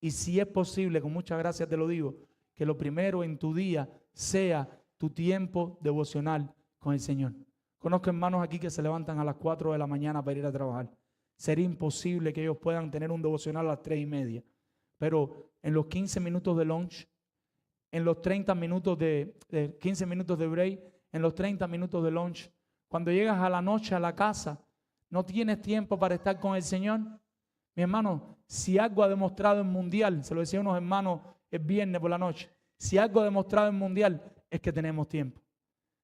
Y si es posible, con mucha gracia te lo digo, que lo primero en tu día sea tu tiempo devocional con el Señor. Conozco hermanos aquí que se levantan a las 4 de la mañana para ir a trabajar. Sería imposible que ellos puedan tener un devocional a las 3:30. Pero en los 15 minutos de lunch, en los 30 minutos de 15 minutos de break, en los 30 minutos de lunch, cuando llegas a la noche a la casa, no tienes tiempo para estar con el Señor. Mi hermano, si algo ha demostrado en Mundial, se lo decía a unos hermanos el viernes por la noche, si algo ha demostrado en Mundial es que tenemos tiempo.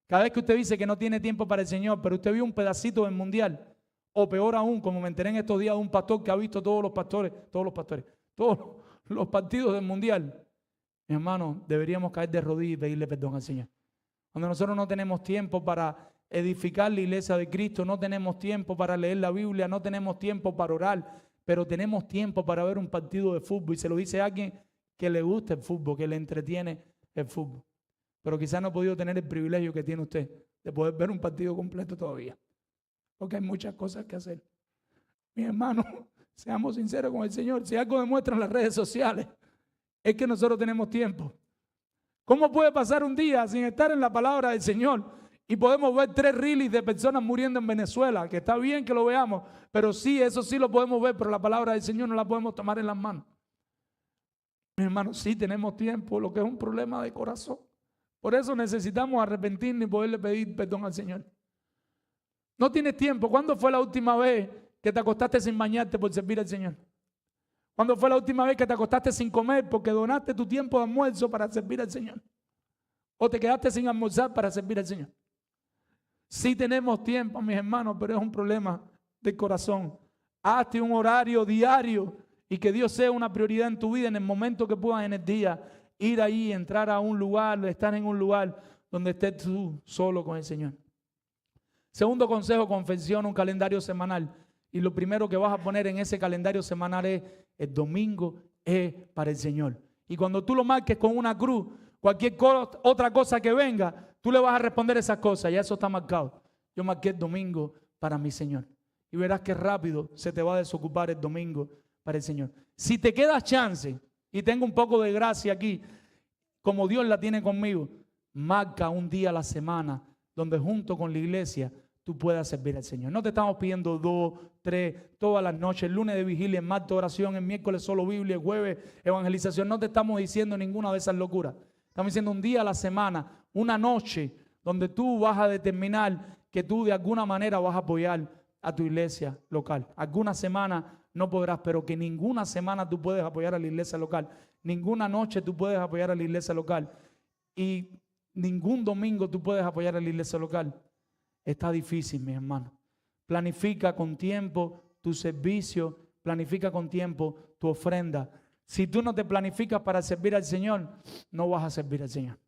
Cada vez que usted dice que no tiene tiempo para el Señor, pero usted vio un pedacito del Mundial, o peor aún, como me enteré en estos días de un pastor que ha visto todos los partidos del Mundial, mi hermano, deberíamos caer de rodillas y pedirle perdón al Señor. Cuando nosotros no tenemos tiempo para edificar la iglesia de Cristo, no tenemos tiempo para leer la Biblia, no tenemos tiempo para orar, pero tenemos tiempo para ver un partido de fútbol. Y se lo dice a alguien que le gusta el fútbol, que le entretiene el fútbol. Pero quizás no ha podido tener el privilegio que tiene usted de poder ver un partido completo todavía. Porque hay muchas cosas que hacer. Mis hermanos, seamos sinceros con el Señor. Si algo demuestran las redes sociales, es que nosotros tenemos tiempo. ¿Cómo puede pasar un día sin estar en la palabra del Señor? Y podemos ver 3 reels de personas muriendo en Venezuela, que está bien que lo veamos, pero sí, eso sí lo podemos ver, pero la palabra del Señor no la podemos tomar en las manos. Mis hermanos, sí tenemos tiempo, lo que es un problema de corazón. Por eso necesitamos arrepentirnos y poderle pedir perdón al Señor. No tienes tiempo. ¿Cuándo fue la última vez que te acostaste sin bañarte por servir al Señor? ¿Cuándo fue la última vez que te acostaste sin comer porque donaste tu tiempo de almuerzo para servir al Señor? ¿O te quedaste sin almorzar para servir al Señor? Sí tenemos tiempo, mis hermanos, pero es un problema del corazón. Hazte un horario diario y que Dios sea una prioridad en tu vida en el momento que puedas en el día. Ir ahí, entrar a un lugar, estar en un lugar donde estés tú solo con el Señor. Segundo consejo, confecciona un calendario semanal. Y lo primero que vas a poner en ese calendario semanal es: el domingo es para el Señor. Y cuando tú lo marques con una cruz, cualquier otra cosa que venga, tú le vas a responder esas cosas. Ya eso está marcado. Yo marqué el domingo para mi Señor. Y verás que rápido se te va a desocupar el domingo para el Señor. Si te quedas chance, y tengo un poco de gracia aquí, como Dios la tiene conmigo, marca un día a la semana donde junto con la iglesia tú puedas servir al Señor. No te estamos pidiendo 2, 3, todas las noches, el lunes de vigilia, el martes oración, el miércoles solo Biblia, el jueves evangelización. No te estamos diciendo ninguna de esas locuras. Estamos diciendo un día a la semana, una noche, donde tú vas a determinar que tú de alguna manera vas a apoyar a tu iglesia local. Alguna semana no podrás, pero que ninguna semana tú puedes apoyar a la iglesia local. Ninguna noche tú puedes apoyar a la iglesia local. Y ningún domingo tú puedes apoyar a la iglesia local. Está difícil, mi hermano. Planifica con tiempo tu servicio, planifica con tiempo tu ofrenda. Si tú no te planificas para servir al Señor, no vas a servir al Señor.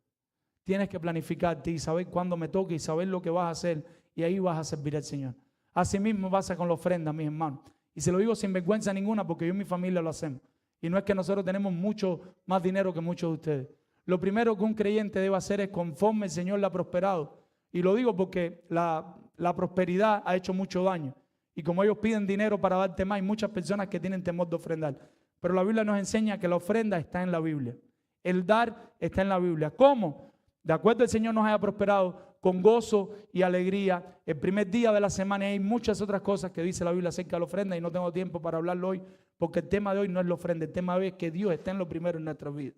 Tienes que planificarte y saber cuándo me toque y saber lo que vas a hacer, y ahí vas a servir al Señor. Así mismo pasa con la ofrenda, mis hermanos. Y se lo digo sin vergüenza ninguna, porque yo y mi familia lo hacemos. Y no es que nosotros tenemos mucho más dinero que muchos de ustedes. Lo primero que un creyente debe hacer es conforme el Señor le ha prosperado. Y lo digo porque la prosperidad ha hecho mucho daño. Y como ellos piden dinero para darte más, hay muchas personas que tienen temor de ofrendar. Pero la Biblia nos enseña que la ofrenda está en la Biblia. El dar está en la Biblia. ¿Cómo? De acuerdo, el Señor nos haya prosperado con gozo y alegría el primer día de la semana. Y hay muchas otras cosas que dice la Biblia acerca de la ofrenda y no tengo tiempo para hablarlo hoy, porque el tema de hoy no es la ofrenda. El tema de hoy es que Dios está en lo primero en nuestra vida.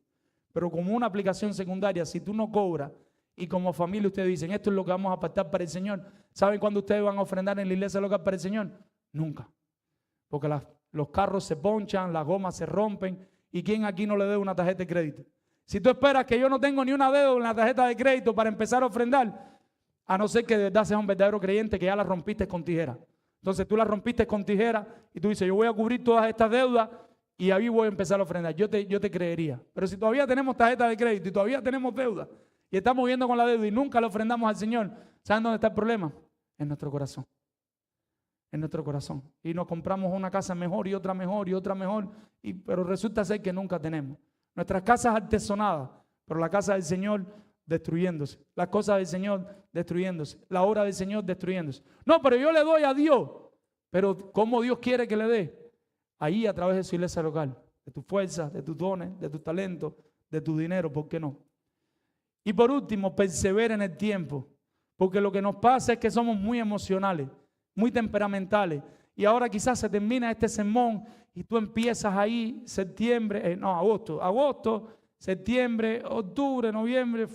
Pero como una aplicación secundaria, si tú no cobras y como familia ustedes dicen, esto es lo que vamos a apartar para el Señor, ¿saben cuándo ustedes van a ofrendar en la iglesia local para el Señor? Nunca. Porque los carros se ponchan, las gomas se rompen. ¿Y quién aquí no le debe una tarjeta de crédito? Si tú esperas que yo no tengo ni una deuda en la tarjeta de crédito para empezar a ofrendar, a no ser que de verdad seas un verdadero creyente que ya la rompiste con tijera. Entonces tú la rompiste con tijera y tú dices, yo voy a cubrir todas estas deudas y ahí voy a empezar a ofrendar. Yo te creería. Pero si todavía tenemos tarjeta de crédito y todavía tenemos deuda y estamos viviendo con la deuda y nunca le ofrendamos al Señor, ¿saben dónde está el problema? En nuestro corazón. En nuestro corazón. Y nos compramos una casa mejor y otra mejor y otra mejor, pero resulta ser que nunca tenemos. Nuestras casas artesonadas, Pero la casa del Señor destruyéndose. Las cosas del Señor destruyéndose. La obra del Señor destruyéndose. No, pero yo le doy a Dios. Pero ¿cómo Dios quiere que le dé? Ahí a través de su iglesia local. De tu fuerza, de tus dones, de tus talentos, de tu dinero. ¿Por qué no? Y por último, persevera en el tiempo. Porque lo que nos pasa es que somos muy emocionales, muy temperamentales. Y ahora quizás se termina este sermón y tú empiezas ahí agosto, septiembre, octubre, noviembre,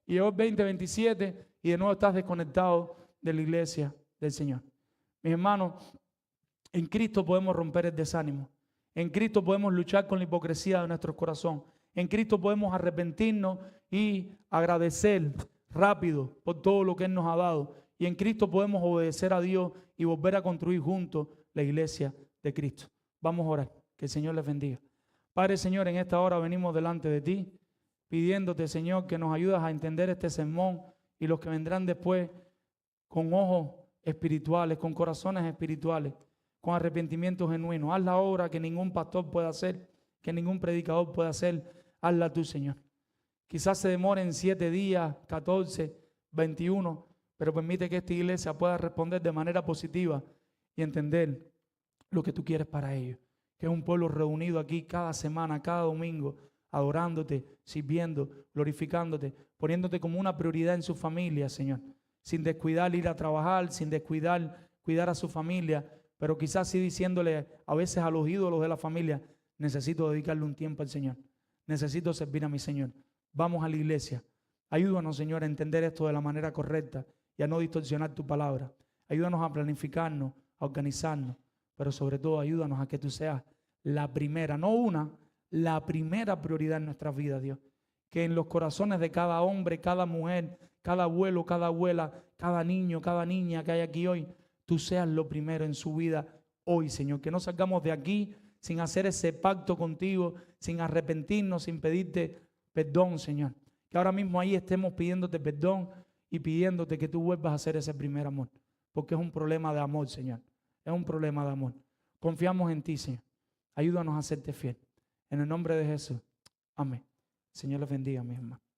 y llegó el 2027 y de nuevo estás desconectado de la iglesia del Señor. Mis hermanos, en Cristo podemos romper el desánimo. En Cristo podemos luchar con la hipocresía de nuestro corazón. En Cristo podemos arrepentirnos y agradecer rápido por todo lo que Él nos ha dado. Y en Cristo podemos obedecer a Dios y volver a construir juntos la iglesia de Cristo. Vamos a orar. Que el Señor les bendiga. Padre, Señor, en esta hora venimos delante de ti, pidiéndote, Señor, que nos ayudes a entender este sermón y los que vendrán después con ojos espirituales, con corazones espirituales, con arrepentimiento genuino. Haz la obra que ningún pastor pueda hacer, que ningún predicador pueda hacer. Hazla tú, Señor. Quizás se demoren 7 días, 14, 21, pero permite que esta iglesia pueda responder de manera positiva y entender lo que tú quieres para ellos. Que es un pueblo reunido aquí cada semana, cada domingo, adorándote, sirviendo, glorificándote, poniéndote como una prioridad en su familia, Señor. Sin descuidar ir a trabajar, sin descuidar cuidar a su familia, pero quizás sí diciéndole a veces a los ídolos de la familia, necesito dedicarle un tiempo al Señor. Necesito servir a mi Señor. Vamos a la iglesia. Ayúdanos, Señor, a entender esto de la manera correcta y a no distorsionar tu palabra. Ayúdanos a planificarnos, a organizarnos, pero sobre todo ayúdanos a que tú seas la primera, no una, la primera prioridad en nuestras vidas, Dios. Que en los corazones de cada hombre, cada mujer, cada abuelo, cada abuela, cada niño, cada niña que hay aquí hoy, tú seas lo primero en su vida hoy, Señor. Que no salgamos de aquí sin hacer ese pacto contigo, sin arrepentirnos, sin pedirte perdón, Señor. Que ahora mismo ahí estemos pidiéndote perdón y pidiéndote que tú vuelvas a hacer ese primer amor. Porque es un problema de amor, Señor. Es un problema de amor. Confiamos en ti, Señor. Ayúdanos a serte fiel. En el nombre de Jesús. Amén. Señor les bendiga, mis hermanos.